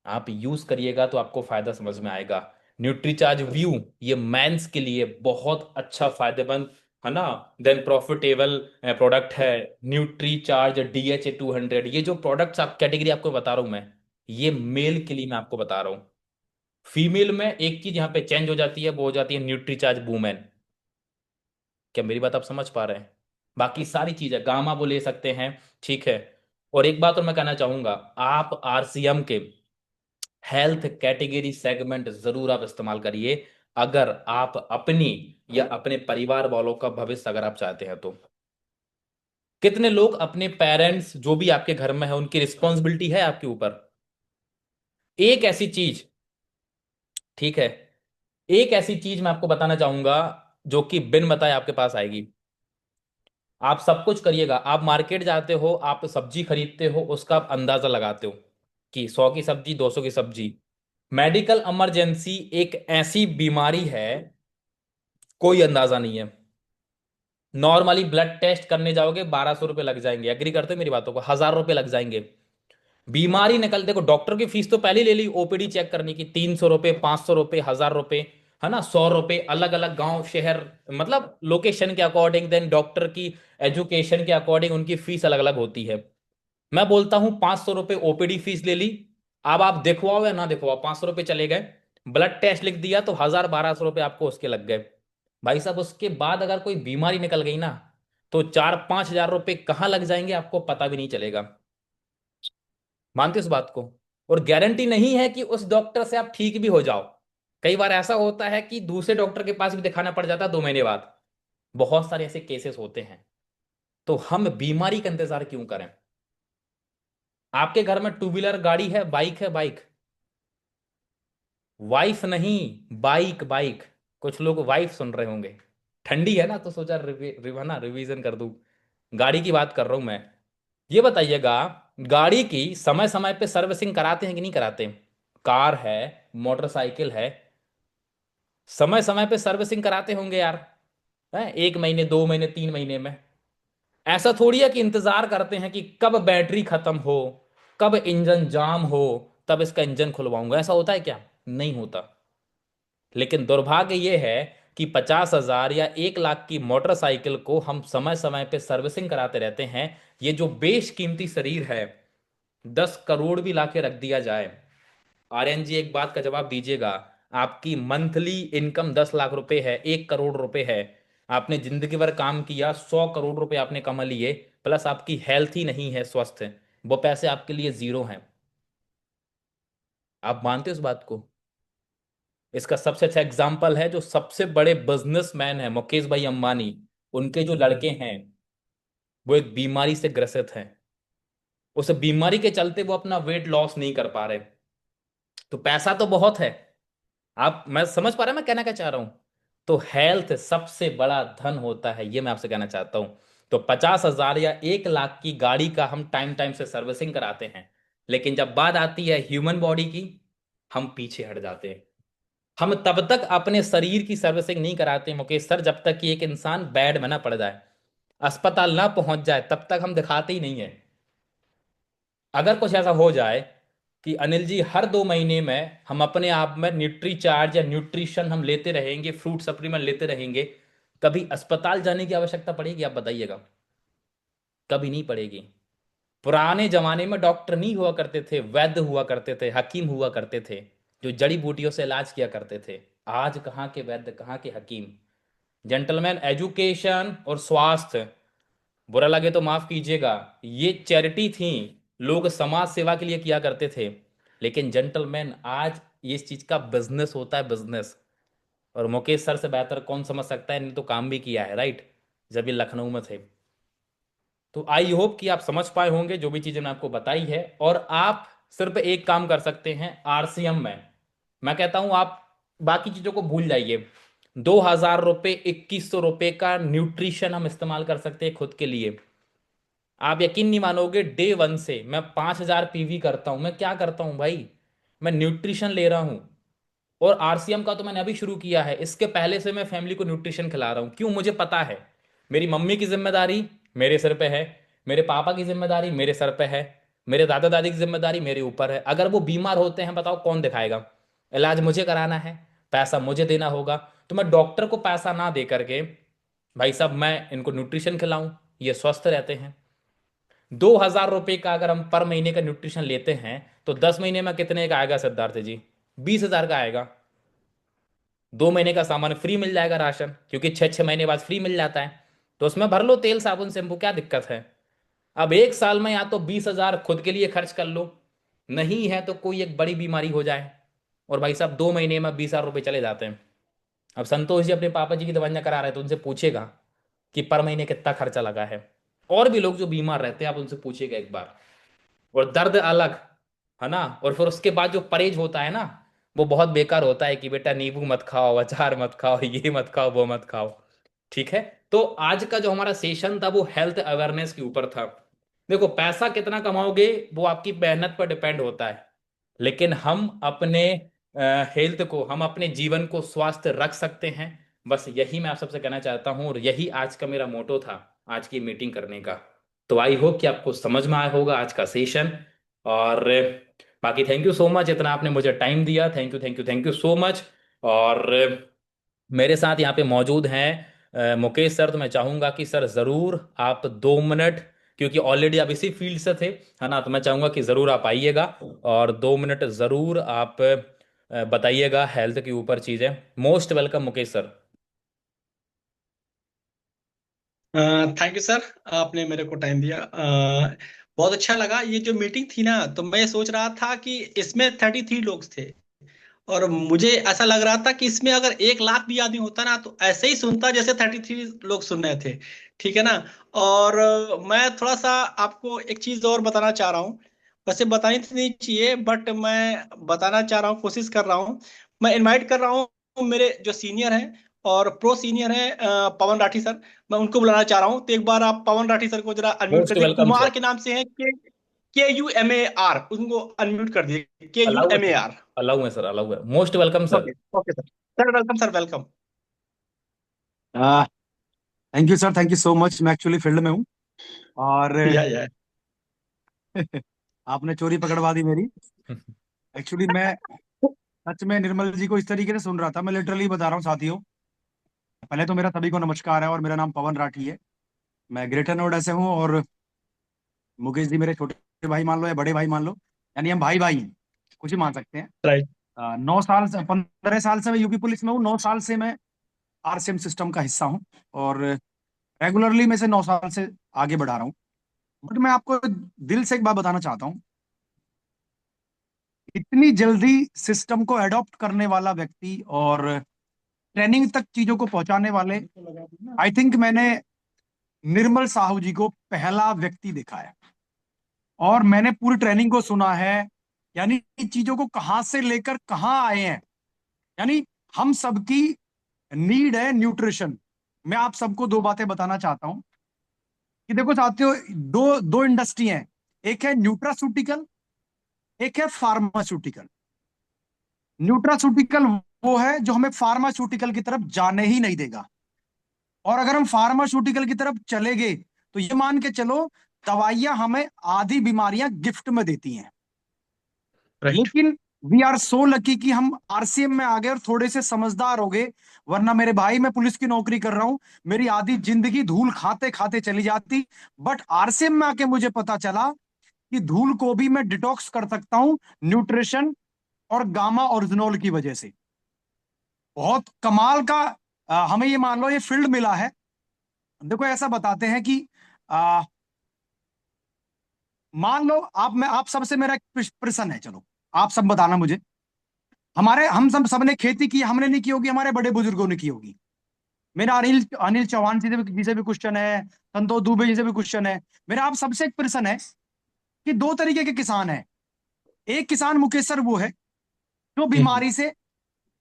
आप यूज करिएगा तो आपको फायदा समझ में आएगा। न्यूट्रीचार्ज व्यू, ये मेंस के लिए बहुत अच्छा फायदेमंद, है ना, देन प्रॉफिटेबल प्रोडक्ट है। न्यूट्रीचार्ज DHA 200, ये जो प्रोडक्ट्स आप कैटेगरी आपको बता रहा हूं मैं, ये मेल के लिए मैं आपको बता रहा हूँ। फीमेल में एक चीज यहाँ पे चेंज हो जाती है, वो हो जाती है न्यूट्रीचार्ज वुमेन। क्या मेरी बात आप समझ पा रहे हैं? बाकी सारी चीजें गामा वो ले सकते हैं, ठीक है। और एक बात और मैं कहना चाहूंगा, आप आरसीएम के हेल्थ कैटेगरी सेगमेंट जरूर आप इस्तेमाल करिए, अगर आप अपनी या अपने परिवार वालों का भविष्य अगर आप चाहते हैं तो। कितने लोग अपने पेरेंट्स जो भी आपके घर में है उनकी रिस्पॉन्सिबिलिटी है आपके ऊपर? एक ऐसी चीज, ठीक है, एक ऐसी चीज मैं आपको बताना चाहूंगा जो कि बिन बताए आपके पास आएगी। आप सब कुछ करिएगा, आप मार्केट जाते हो, आप सब्जी खरीदते हो, उसका आप अंदाजा लगाते हो कि 100 की सब्जी, 200 की सब्जी। मेडिकल इमरजेंसी एक ऐसी बीमारी है, कोई अंदाजा नहीं है। नॉर्मली ब्लड टेस्ट करने जाओगे 1200 रुपये लग जाएंगे, एग्री करते हो मेरी बातों को, 1000 रुपये लग जाएंगे। बीमारी निकल, देखो डॉक्टर की फीस तो पहले ही ले ली ओपीडी चेक करने की, 300 रुपये, 500 रुपये, 1000 रुपये, है ना, 100 रुपये, अलग अलग गांव शहर, मतलब लोकेशन के अकॉर्डिंग, देन डॉक्टर की एजुकेशन के अकॉर्डिंग उनकी फीस अलग अलग होती है। मैं बोलता हूँ 500 रुपये ओपीडी फीस ले ली। अब आप दिखवाओ या ना दिखवाओ, 500 रुपये चले गए। ब्लड टेस्ट लिख दिया तो 1000 1200 रुपये आपको उसके लग गए। भाई साहब उसके बाद अगर कोई बीमारी निकल गई ना, तो 4 5 हजार रुपये कहाँ लग जाएंगे आपको पता भी नहीं चलेगा। मानते हो इस बात को? और गारंटी नहीं है कि उस डॉक्टर से आप ठीक भी हो जाओ। कई बार ऐसा होता है कि दूसरे डॉक्टर के पास भी दिखाना पड़ जाता है 2 महीने बाद। बहुत सारे ऐसे केसेस होते हैं। तो हम बीमारी का इंतजार क्यों करें? आपके घर में टू व्हीलर गाड़ी है, बाइक है, बाइक, वाइफ नहीं, बाइक, बाइक। कुछ लोग वाइफ सुन रहे होंगे, ठंडी है ना तो सोचा ना रिवीजन कर दूं। गाड़ी की बात कर रहा हूं मैं। ये बताइएगा, गाड़ी की समय समय पे सर्विसिंग कराते हैं कि नहीं कराते? कार है, मोटरसाइकिल है, समय समय पे सर्विसिंग कराते होंगे यार, है, 1 महीने, 2 महीने, 3 महीने में। ऐसा थोड़ी है कि इंतजार करते हैं कि कब बैटरी खत्म हो, कब इंजन जाम हो, तब इसका इंजन खुलवाऊंगा। ऐसा होता है क्या? नहीं होता। लेकिन दुर्भाग्य ये है कि 50 हजार या 1 लाख की मोटरसाइकिल को हम समय समय पे सर्विसिंग कराते रहते हैं। ये जो बेशकीमती शरीर है, 10 करोड़ भी लाके रख दिया जाए। आर्यन जी एक बात का जवाब दीजिएगा, आपकी मंथली इनकम 10 लाख रुपए है, 1 करोड़ रुपए है, आपने जिंदगी भर काम किया, 100 करोड़ रुपए आपने कमा लिए, प्लस आपकी हेल्थ ही नहीं है स्वस्थ, वो पैसे आपके लिए जीरो हैं। आप मानते हो इस बात को? इसका सबसे अच्छा एग्जाम्पल है जो सबसे बड़े बिजनेसमैन है, मुकेश भाई अंबानी, उनके जो लड़के हैं वो एक बीमारी से ग्रसित हैं। उस बीमारी के चलते वो अपना वेट लॉस नहीं कर पा रहे। तो पैसा तो बहुत है, आप, मैं समझ पा रहा मैं कहना क्या चाह रहा हूं। तो हेल्थ सबसे बड़ा धन होता है, ये मैं आपसे कहना चाहता हूं। तो 50 हजार या 1 लाख की गाड़ी का हम टाइम टाइम से सर्विसिंग कराते हैं, लेकिन जब बात आती है ह्यूमन बॉडी की, हम पीछे हट जाते हैं। हम तब तक अपने शरीर की सर्विसिंग नहीं कराते मुकेश सर जब तक कि एक इंसान बेड में ना पड़ जाए, अस्पताल ना पहुंच जाए, तब तक हम दिखाते ही नहीं है। अगर कुछ ऐसा हो जाए कि अनिल जी हर 2 महीने में हम अपने आप में न्यूट्री चार्ज या न्यूट्रिशन हम लेते रहेंगे, फ्रूट सप्लीमेंट लेते रहेंगे, कभी अस्पताल जाने की आवश्यकता पड़ेगी? आप बताइएगा। कभी नहीं पड़ेगी। पुराने जमाने में डॉक्टर नहीं हुआ करते थे, वैद्य हुआ करते थे, हकीम हुआ करते थे, जो जड़ी बूटियों से इलाज किया करते थे। आज कहाँ के वैद्य, कहाँ के हकीम? जेंटलमैन, एजुकेशन और स्वास्थ्य, बुरा लगे तो माफ कीजिएगा, ये चैरिटी थी, लोग समाज सेवा के लिए किया करते थे। लेकिन जेंटलमैन आज ये इस चीज का बिजनेस होता है, बिजनेस। और मुकेश सर से बेहतर कौन समझ सकता है, इन्हें तो काम भी किया है, राइट, जब ये लखनऊ में थे। तो आई होप कि आप समझ पाए होंगे जो भी चीजें मैंने आपको बताई है। और आप सिर्फ एक काम कर सकते हैं आरसीएम में, मैं कहता हूं आप बाकी चीजों को भूल जाइए। 2000 रुपये, 2100 रुपये का न्यूट्रिशन हम इस्तेमाल कर सकते हैं खुद के लिए। आप यकीन नहीं मानोगे, डे वन से मैं 5000 पीवी करता हूं। मैं क्या करता हूं भाई, मैं न्यूट्रिशन ले रहा हूं। और आरसीएम का तो मैंने अभी शुरू किया है, इसके पहले से मैं फैमिली को न्यूट्रिशन खिला रहा हूं। क्यों? मुझे पता है मेरी मम्मी की जिम्मेदारी मेरे सिर पे है, मेरे पापा की जिम्मेदारी मेरे सर पे है, मेरे दादा दादी की जिम्मेदारी मेरे ऊपर है। अगर वो बीमार होते हैं, बताओ कौन दिखाएगा? इलाज मुझे कराना है, पैसा मुझे देना होगा। तो मैं डॉक्टर को पैसा ना दे करके भाई साहब मैं इनको न्यूट्रिशन खिलाऊं, ये स्वस्थ रहते हैं। 2000 रुपये का अगर हम पर महीने का न्यूट्रिशन लेते हैं, तो 10 महीने में कितने का आएगा सिद्धार्थ जी? 20 हजार का आएगा। 2 महीने का सामान फ्री मिल जाएगा राशन, क्योंकि 6 6 महीने बाद फ्री मिल जाता है। तो उसमें भर लो तेल साबुन शैम्पू, क्या दिक्कत है? अब एक साल में या तो 20 हजार खुद के लिए खर्च कर लो, नहीं है तो कोई एक बड़ी बीमारी हो जाए, और भाई साहब 2 महीने में 20 हजार रुपये चले जाते हैं। अब संतोष जी अपने पापा जी की दवाइयाँ करा रहे हैं, तो उनसे पूछेगा कि पर महीने कितना खर्चा लगा है। और भी लोग जो बीमार रहते हैं, आप उनसे पूछिएगा एक बार। और दर्द अलग, है ना। और फिर उसके बाद जो परहेज होता है ना, वो बहुत बेकार होता है कि बेटा नींबू मत खाओ, अचार मत खाओ, ये मत खाओ, वो मत खाओ। ठीक है। तो आज का जो हमारा सेशन था वो हेल्थ अवेयरनेस के ऊपर था। देखो, पैसा कितना कमाओगे वो आपकी मेहनत पर डिपेंड होता है, लेकिन हम अपने हेल्थ को, हम अपने जीवन को स्वस्थ रख सकते हैं। बस यही मैं आप सबसे कहना चाहता हूँ, और यही आज का मेरा मोटो था आज की मीटिंग करने का। तो आई होप कि आपको समझ में आया होगा आज का सेशन। और बाकी थैंक यू सो मच, इतना आपने मुझे टाइम दिया। Thank you, thank you, thank you so much. और मेरे साथ यहाँ पे मौजूद हैं मुकेश सर। तो मैं चाहूंगा कि सर ज़रूर आप 2 मिनट, क्योंकि ऑलरेडी आप इसी फील्ड से थे, है ना, तो मैं चाहूंगा कि ज़रूर आप आइएगा और 2 मिनट ज़रूर आप बताइएगा हेल्थ के ऊपर चीज़ें। Most welcome Mukesh sir. Thank you sir, आपने मेरे को टाइम दिया। बहुत अच्छा लगा। ये जो मीटिंग थी ना, तो मैं सोच रहा था कि इसमें 33 लोग थे, और मुझे ऐसा लग रहा था कि इसमें अगर 1 लाख भी आदमी होता ना तो ऐसे ही सुनता जैसे 33 लोग सुन रहे थे। ठीक है ना। और मैं थोड़ा सा आपको एक चीज और बताना चाह रहा हूँ। वैसे बतानी तो नहीं चाहिए, बट मैं बताना चाह रहा हूँ, कोशिश कर रहा हूँ। मैं इनवाइट कर रहा हूँ मेरे जो सीनियर हैं और प्रो सीनियर हैं, पवन राठी सर। मैं उनको बुलाना चाह रहा हूँ, तो एक बार आप पवन राठी सर को जरा अनम्यूट कर मोस्ट दीजिए। Welcome Kumar sir. के नाम से है, KUMAR, उनको अनम्यूट कर दीजिए, के यू अलाउ है M A sir, are allow है सर, अलाउ है। Most welcome sir. Okay okay sir. Sir welcome, sir welcome. Thank you sir, thank you so much. मैं एक्चुअली फील्ड में हूँ और या आपने चोरी पकड़वा दी मेरी। एक्चुअली मैं सच में निर्मल जी को इस तरीके से सुन रहा था। मैं लिटरली बता रहा हूँ साथियों, पहले तो मेरा सभी को नमस्कार है और मेरा नाम पवन राठी है। मैं ग्रेटर नोएडा से हूँ और मुकेश जी मेरे छोटे भाई मान लो या बड़े भाई मान लो, यानी हम भाई भाई हैं, कुछ ही मान सकते हैं। राइट। 9 साल से 15 साल से मैं यूपी पुलिस में हूँ, 9 साल से मैं आरसीएम सिस्टम का हिस्सा हूँ और रेगुलरली मैं से 9 साल से आगे बढ़ा रहा हूँ। बट मैं आपको दिल से एक बात बताना चाहता हूँ, इतनी जल्दी सिस्टम को एडॉप्ट करने वाला व्यक्ति और ट्रेनिंग तक चीजों को पहुंचाने वाले, आई थिंक मैंने निर्मल साहू जी को पहला व्यक्ति देखा है। और मैंने पूरी ट्रेनिंग को सुना है, यानी चीजों को कहां से लेकर कहां आए हैं। यानी हम सबकी नीड है न्यूट्रिशन। मैं आप सबको दो बातें बताना चाहता हूं कि देखो साथियों, दो दो इंडस्ट्री हैं, एक है न्यूट्रास्यूटिकल, एक है फार्मास्यूटिकल। न्यूट्रास्यूटिकल वो है जो हमें फार्मास्यूटिकल की तरफ जाने ही नहीं देगा, और अगर हम फार्मास्यूटिकल की तरफ चले गए तो ये मान के चलो दवाइयां हमें आधी बीमारियां गिफ्ट में देती हैं। राइट। लेकिन वी आर सो लकी कि हम आरसीएम में आ गए और थोड़े से समझदार हो गए। वरना मेरे भाई, मैं पुलिस की नौकरी कर रहा हूं, मेरी आधी जिंदगी धूल खाते खाते चली जाती। बट आरसीएम में आके मुझे पता चला कि धूल को भी मैं डिटॉक्स कर सकता हूं न्यूट्रिशन और गामा ओरिजिनोल की वजह से। बहुत कमाल का हमें ये मान लो ये फील्ड मिला है। देखो ऐसा बताते हैं कि आ, मान लो आप सबसे मेरा एक प्रश्न है, चलो आप सब बताना मुझे। हमारे हम सब सबने खेती की, हमने नहीं की होगी, हमारे बड़े बुजुर्गों ने की होगी। मेरा अनिल अनिल चौहान जी से भी क्वेश्चन है, संतोष दुबे जी से भी क्वेश्चन है। मेरा आप सबसे एक प्रश्न है कि दो तरीके के किसान हैं। एक किसान मुकेश सर वो है जो बीमारी से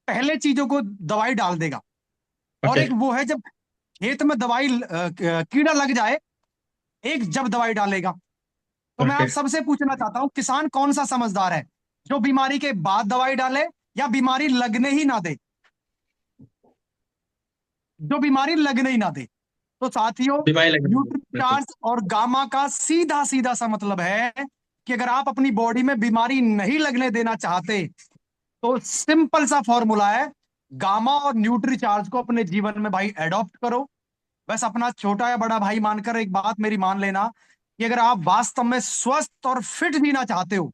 पहले चीजों को दवाई डाल देगा, और ओके एक वो है जब खेत में दवाई कीड़ा लग जाए, एक जब दवाई डालेगा। तो मैं ओके। आप सबसे पूछना चाहता हूं, किसान कौन सा समझदार है, जो बीमारी के बाद दवाई डाले या बीमारी लगने ही ना दे? जो बीमारी लगने ही ना दे। तो साथियों, बीमारी लग रही है, बिल्कुल। न्यूट्रीचार्ज और गामा का सीधा सीधा सा मतलब है कि अगर आप अपनी बॉडी में बीमारी नहीं लगने देना चाहते तो सिंपल सा फॉर्मूला है, गामा और न्यूट्रीचार्ज को अपने जीवन में भाई एडॉप्ट करो। बस अपना छोटा या बड़ा भाई मानकर एक बात मेरी मान लेना कि अगर आप वास्तव में स्वस्थ और फिट जीना चाहते हो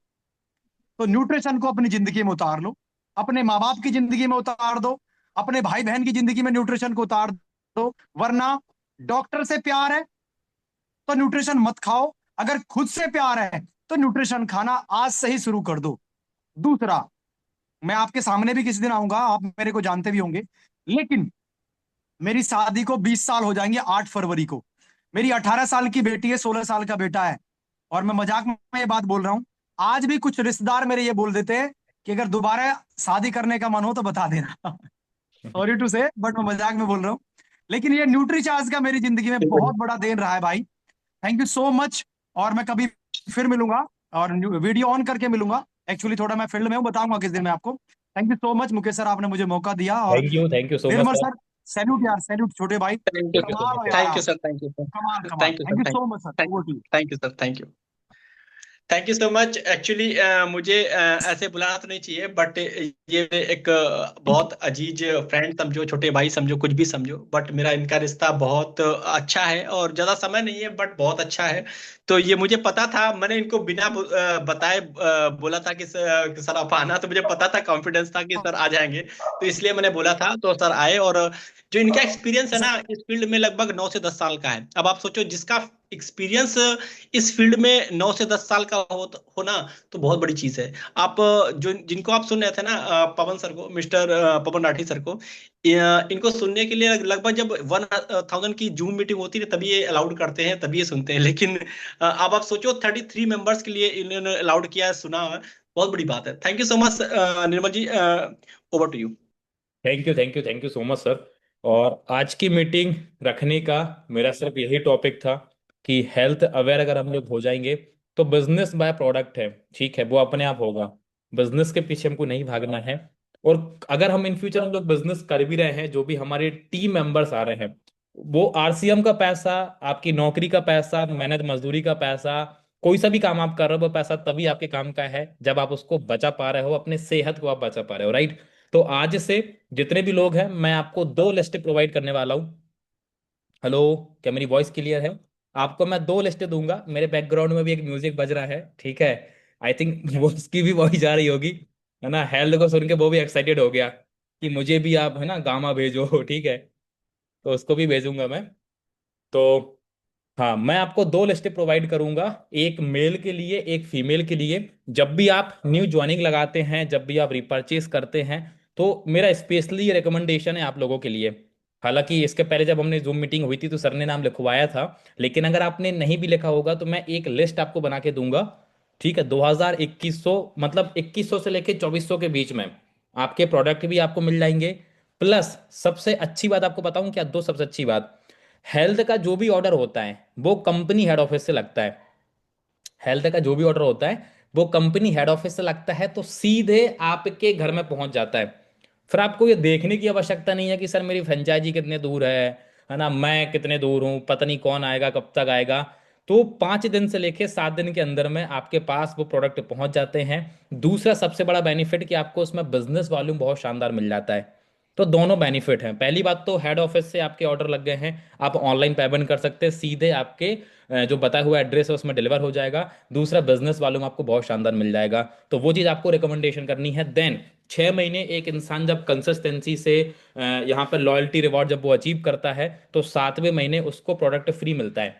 तो न्यूट्रिशन को अपनी जिंदगी में उतार लो, अपने माँ बाप की जिंदगी में उतार दो, अपने भाई बहन की जिंदगी में न्यूट्रिशन को उतार दो। वरना डॉक्टर से प्यार है तो न्यूट्रिशन मत खाओ, अगर खुद से प्यार है तो न्यूट्रिशन खाना आज से ही शुरू कर दो। दूसरा, मैं आपके सामने भी किसी दिन आऊंगा, आप मेरे को जानते भी होंगे, लेकिन मेरी शादी को 20 साल हो जाएंगे 8 फरवरी को। मेरी 18 साल की बेटी है, 16 साल का बेटा है। और मैं मजाक में ये बात बोल रहा हूं, आज भी कुछ रिश्तेदार मेरे ये बोल देते हैं कि अगर दोबारा शादी करने का मन हो तो बता देना। सॉरी टू से, बट मैं मजाक में बोल रहा हूँ। लेकिन ये न्यूट्री चार्ज का मेरी जिंदगी में बहुत बड़ा देन रहा है भाई। Thank you so much. और मैं कभी फिर मिलूंगा और वीडियो ऑन करके मिलूंगा। एक्चुअली थोड़ा मैं फील्ड में हूँ, बताऊंगा किस दिन में आपको। Thank you so much Mukesh sir, आपने मुझे मौका दिया। और thank you so much Nirmal sir. Sir, salute यार, सैल्यूट छोटे भाई। Thank you thank you so कमाल मच हो सर। यार थैंक यू आप। सर, थैंक यू सर, कमाल कमाल, thank you thank sir, you so much sir, over to you. Thank you sir, thank you. Thank you so much. Actually मुझे ऐसे बुलाना तो नहीं चाहिए, बट ये एक बहुत अजीज फ्रेंड समझो, छोटे भाई समझो, कुछ भी समझो, बट मेरा इनका रिश्ता बहुत अच्छा है और ज्यादा समय नहीं है, बट बहुत अच्छा है। तो ये मुझे पता था, मैंने इनको बिना बताए बोला था कि सर आप आना, तो मुझे पता था, कॉन्फिडेंस था कि सर आ जाएंगे, तो इसलिए मैंने बोला था, तो सर आए। और जो इनका एक्सपीरियंस है ना इस फील्ड में, लगभग 9 से 10 साल का है। अब आप सोचो, जिसका एक्सपीरियंस इस फील्ड में 9 से 10 साल का होना तो बहुत बड़ी चीज है। आप जो जिनको आप सुन रहे थे ना, पवन सर को, मिस्टर पवन राठी सर को, इनको सुनने के लिए लगभग जब 1000 की जूम मीटिंग होती है तभी ये अलाउड करते हैं, तभी ये सुनते हैं। लेकिन अब आप सोचो 33 मेंबर्स के लिए इन्होंने अलाउड किया है, सुना है, बहुत बड़ी बात है। Thank you so much Nirmal ji, over to you. Thank you so much sir. और आज की मीटिंग रखने का मेरा सिर्फ यही टॉपिक था कि हेल्थ अवेयर अगर हम लोग हो जाएंगे तो बिजनेस बाय प्रोडक्ट है, ठीक है, वो अपने आप होगा। बिजनेस के पीछे हमको नहीं भागना है। और अगर हम इन फ्यूचर हम लोग बिजनेस कर भी रहे हैं, जो भी हमारे टीम मेंबर्स आ रहे हैं, वो आरसीएम का पैसा, आपकी नौकरी का पैसा, मेहनत मजदूरी का पैसा, कोई सा भी काम आप कर रहे हो, वो पैसा तभी आपके काम का है जब आप उसको बचा पा रहे हो, अपने सेहत को आप बचा पा रहे हो, राइट। तो आज से जितने भी लोग हैं, मैं आपको दो लिस्ट प्रोवाइड करने वाला हूँ। हेलो, क्या मेरी वॉइस क्लियर है? आपको मैं दो लिस्टें दूंगा। मेरे बैकग्राउंड में भी एक म्यूजिक बज रहा है, ठीक है। आई थिंक वो उसकी भी वॉइस आ रही होगी, है ना। हेल्थ को सुन के वो भी एक्साइटेड हो गया कि मुझे भी आप, है ना, गामा भेजो, ठीक है। तो उसको भी भेजूंगा मैं। तो हाँ, मैं आपको दो लिस्टें प्रोवाइड करूंगा, एक मेल के लिए, एक फीमेल के लिए। जब भी आप न्यू ज्वाइनिंग लगाते हैं, जब भी आप रिपर्चेस करते हैं, तो मेरा स्पेशली रिकमेंडेशन है आप लोगों के लिए। हालांकि इसके पहले जब हमने जूम मीटिंग हुई थी तो सर ने नाम लिखवाया था, लेकिन अगर आपने नहीं भी लिखा होगा तो मैं एक लिस्ट आपको बना के दूंगा, ठीक है। 2100, मतलब 2100 से लेके 2400 के बीच में आपके प्रोडक्ट भी आपको मिल जाएंगे। प्लस सबसे अच्छी बात आपको बताऊं क्या, दो सबसे अच्छी बात, हेल्थ का जो भी ऑर्डर होता है वो कंपनी हेड ऑफिस से लगता है। हेल्थ का जो भी ऑर्डर होता है वो कंपनी हेड ऑफिस से लगता है, तो सीधे आपके घर में पहुंच जाता है। फिर आपको ये देखने की आवश्यकता नहीं है कि सर मेरी फ्रेंचाइजी कितने दूर है ना, मैं कितने दूर हूँ, पता नहीं कौन आएगा, कब तक आएगा। तो 5 दिन से लेके 7 दिन के अंदर में आपके पास वो प्रोडक्ट पहुंच जाते हैं। दूसरा सबसे बड़ा बेनिफिट कि आपको उसमें बिजनेस वॉल्यूम बहुत शानदार मिल जाता है। तो दोनों बेनिफिट हैं। पहली बात तो हेड ऑफिस से आपके ऑर्डर लग गए हैं, आप ऑनलाइन पेमेंट कर सकते हैं, सीधे आपके जो बताया हुआ एड्रेस है उसमें डिलीवर हो जाएगा। दूसरा बिजनेस वालों में आपको बहुत शानदार मिल जाएगा। तो वो चीज़ आपको रिकमेंडेशन करनी है। देन 6 महीने एक इंसान जब कंसिस्टेंसी से यहाँ पर लॉयल्टी रिवॉर्ड जब वो अचीव करता है, तो 7वें महीने उसको प्रोडक्ट फ्री मिलता है।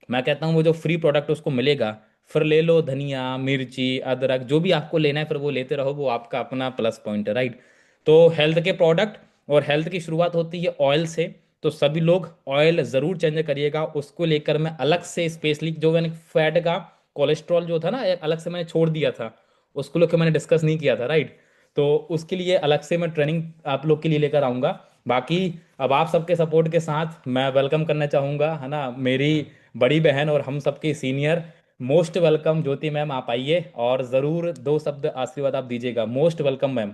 मैं कहता हूँ वो जो फ्री प्रोडक्ट उसको मिलेगा, फिर ले लो, धनिया मिर्ची अदरक जो भी आपको लेना है फिर वो लेते रहो, वो आपका अपना प्लस पॉइंट है, राइट। तो हेल्थ के प्रोडक्ट, और हेल्थ की शुरुआत होती है ऑयल से। तो सभी लोग ऑयल ज़रूर चेंज करिएगा। उसको लेकर मैं अलग से स्पेशली, जो मैंने फैट का, कोलेस्ट्रॉल जो था ना, एक अलग से मैंने छोड़ दिया था, उसको लेकर मैंने डिस्कस नहीं किया था, राइट। तो उसके लिए अलग से मैं ट्रेनिंग आप लोग के लिए लेकर आऊँगा। बाकी अब आप सबके सपोर्ट के साथ मैं वेलकम करना चाहूँगा, है ना, मेरी बड़ी बहन और हम सबके senior. Most welcome Jyoti ma'am, आप आइए और ज़रूर दो शब्द आशीर्वाद आप दीजिएगा। Most welcome ma'am.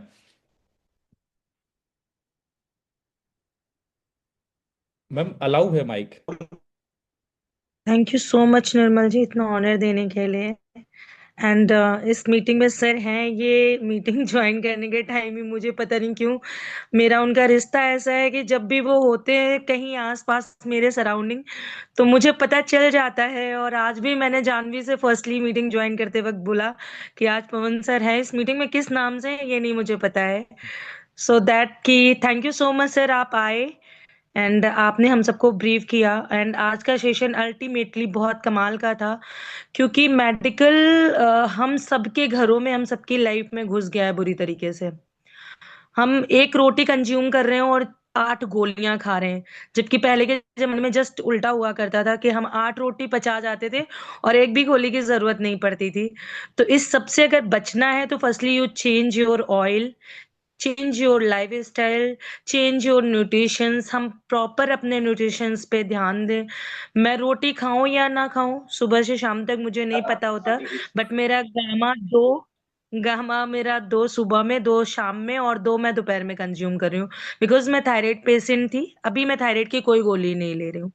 Ma'am allow है mic. Thank you so much Nirmal ji, इतना ऑनर देने के लिए। एंड इस मीटिंग में सर हैं, ये मीटिंग ज्वाइन करने के टाइम ही मुझे पता नहीं क्यों मेरा उनका रिश्ता ऐसा है कि जब भी वो होते हैं कहीं आसपास मेरे सराउंडिंग, तो मुझे पता चल जाता है। और आज भी मैंने जानवी से फर्स्टली मीटिंग ज्वाइन करते वक्त बोला कि आज पवन सर है इस मीटिंग में, किस नाम से है ये नहीं मुझे पता है। सो दैट कि thank you so much sir, आप आए एंड आपने हम सबको ब्रीफ किया। एंड आज का सेशन अल्टीमेटली बहुत कमाल का था, क्योंकि मेडिकल हम सबके घरों में, हम सबकी लाइफ में घुस गया है बुरी तरीके से। हम एक रोटी कंज्यूम कर रहे हो और 8 गोलियां खा रहे हैं, जबकि पहले के जमाने में जस्ट उल्टा हुआ करता था कि हम 8 रोटी पचा जाते थे और एक भी गोली की जरूरत नहीं पड़ती थी। तो इस सब से अगर बचना है तो firstly you change your oil, change your life style, change your nutritions. हम प्रॉपर अपने न्यूट्रिशंस पे ध्यान दें। मैं रोटी खाऊं या ना खाऊं, सुबह से शाम तक मुझे नहीं पता होता, बट मेरा गामा मेरा 2 सुबह में, 2 शाम में और 2 मैं दोपहर में कंज्यूम कर रही हूँ। बिकॉज मैं थायराइड पेशेंट थी, अभी मैं थायराइड की कोई गोली नहीं ले रही हूँ।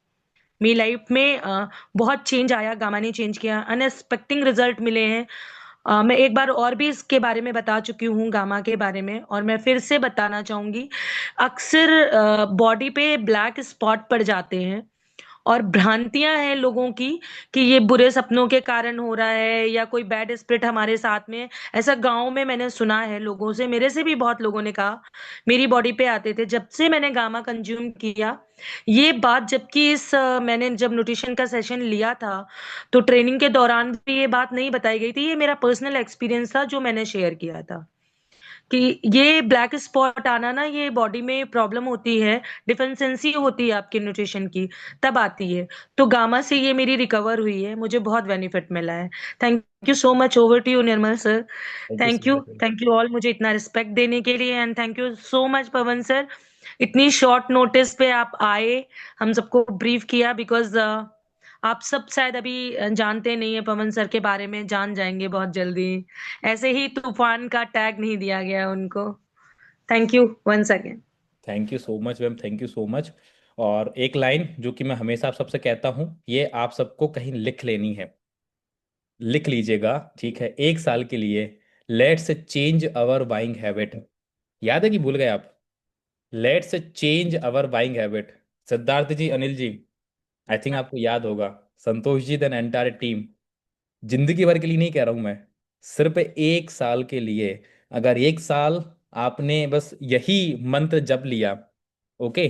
मेरी लाइफ में बहुत चेंज आया, गामा ने चेंज किया, अनएक्सपेक्टिंग रिजल्ट मिले हैं। मैं एक बार और भी इसके बारे में बता चुकी हूँ, गामा के बारे में, और मैं फिर से बताना चाहूंगी। अक्सर बॉडी पे ब्लैक स्पॉट पड़ जाते हैं और भ्रांतियां हैं लोगों की कि ये बुरे सपनों के कारण हो रहा है या कोई बैड स्पिरिट हमारे साथ में है। ऐसा गांव में मैंने सुना है लोगों से, मेरे से भी बहुत लोगों ने कहा, मेरी बॉडी पे आते थे जब से मैंने गामा कंज्यूम किया ये बात। जबकि मैंने जब न्यूट्रिशन का सेशन लिया था तो ट्रेनिंग के दौरान भी ये बात नहीं बताई गई थी। ये मेरा पर्सनल एक्सपीरियंस था जो मैंने शेयर किया था कि ये ब्लैक स्पॉट आना ना, ये बॉडी में प्रॉब्लम होती है, डिफिशिएंसी होती है आपके न्यूट्रिशन की, तब आती है। तो गामा से ये मेरी रिकवर हुई है, मुझे बहुत बेनिफिट मिला है। Thank you so much. Over to you Nirmal sir. Thank you so much. Thank you all मुझे इतना रिस्पेक्ट देने के लिए, and thank you so much Pawan sir, इतनी शॉर्ट नोटिस पे आप आए, हम सबको ब्रीफ किया। बिकॉज आप सब शायद अभी जानते नहीं है पवन सर के बारे में, जान जाएंगे बहुत जल्दी। ऐसे ही तूफान का टैग नहीं दिया गया उनको। Thank you once again. Thank you so much ma'am, thank you so much. और एक लाइन जो कि मैं हमेशा आप सबसे कहता हूँ, ये आप सबको कहीं लिख लेनी है, लिख लीजिएगा, ठीक है? 1 साल के लिए, let's change our buying habit. याद है कि भूल गए आप? Let's change our buying habit. Siddharth ji, Anil ji, I think आपको याद होगा, Santosh ji, then entire team. जिंदगी भर के लिए नहीं कह रहा हूं मैं, सिर्फ 1 साल के लिए। अगर 1 साल आपने बस यही मंत्र जप लिया, ओके,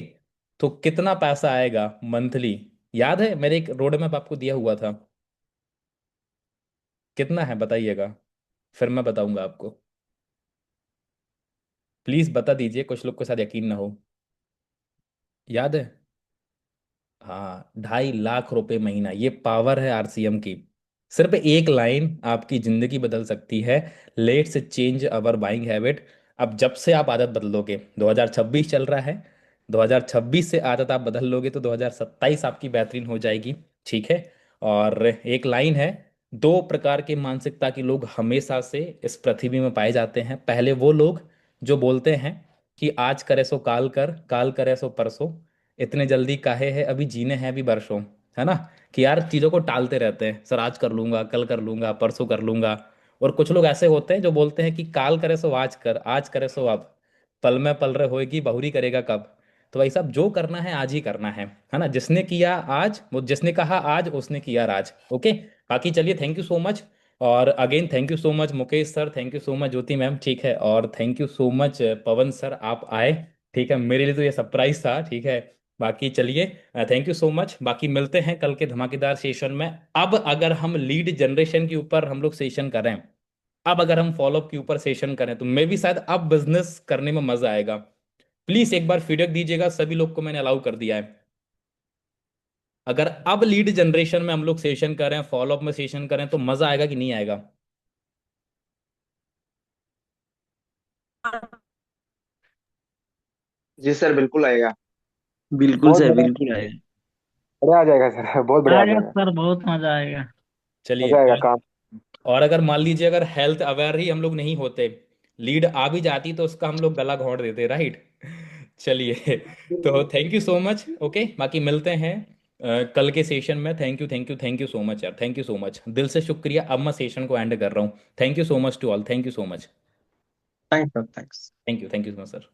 तो कितना पैसा आएगा मंथली? याद है, मेरे एक रोड मैप आपको दिया हुआ था, कितना है बताइएगा, फिर मैं बताऊंगा आपको। प्लीज बता दीजिए, कुछ लोग के साथ यकीन ना हो। याद है? हाँ, 2.5 लाख रुपए महीना, ये पावर है आरसीएम की। सिर्फ एक लाइन आपकी जिंदगी बदल सकती है। Let's change our buying habit. अब जब से आप आदत बदलोगे, 2026 चल रहा है, 2026 से आदत आप बदल लोगे तो 2027 आपकी बेहतरीन हो जाएगी, ठीक है? और एक लाइन है, 2 प्रकार के मानसिकता के लोग हमेशा से इस पृथ्वी में पाए जाते हैं। पहले वो लोग जो बोलते हैं कि आज करे सो काल कर, काल करे सो परसों, इतने जल्दी काहे है, अभी जीने हैं अभी बरसों, है ना? कि यार चीज़ों को टालते रहते हैं, सर आज कर लूंगा, कल कर लूंगा, परसों कर लूंगा। और कुछ लोग ऐसे होते हैं जो बोलते हैं कि काल करे सो आज कर, आज करे सो अब, पल में पल रहे होएगी, बहुरी करेगा कब। तो भाई साहब, जो करना है आज ही करना है ना? जिसने किया आज, वो जिसने कहा आज, उसने किया राज। ओके, बाकी चलिए, थैंक यू सो मच। और again thank you so much Mukesh sir, thank you so much Jyoti ma'am, ठीक है? और thank you so much Pawan sir, आप आए, ठीक है? मेरे लिए तो ये सरप्राइज था, ठीक है? बाकी चलिए, थैंक यू सो मच। बाकी मिलते हैं कल के धमाकेदार सेशन में। अब अगर हम लीड जनरेशन के ऊपर हम लोग सेशन करें, अब अगर हम फॉलोअप के ऊपर सेशन करें, तो मे भी शायद अब बिजनेस करने में मजा आएगा। प्लीज एक बार फीडबैक दीजिएगा, सभी लोग को मैंने अलाउ कर दिया है। अगर अब लीड जनरेशन में हम लोग सेशन करें, फॉलोअप में सेशन करें, तो मजा आएगा कि नहीं आएगा? जी सर, बिल्कुल आएगा। बिल्कुल बहुत सर, बड़ा बिल्कुल आएगा। बढ़िया आ जाएगा सर, बहुत बढ़िया आ आएगा जाएगा। सर, बहुत मजा आएगा। चलिए। मजा आएगा काम। और अगर मान लीजिए अगर हेल्थ अवेयर ही हम लोग नहीं होते, लीड आ भी जाती तो उसका हम लोग गला घोंट देते, राइट? चलिए, तो thank you so much. Okay, बाकी मिलते हैं कल के सेशन में। Thank you, thank you, thank you so much यार, थैंक यू सो मच, दिल से शुक्रिया। अब मैं सेशन को एंड कर रहा हूँ। Thank you so much to all, thank you so much. Thanks sir, thanks. Thank you, thank you so much sir.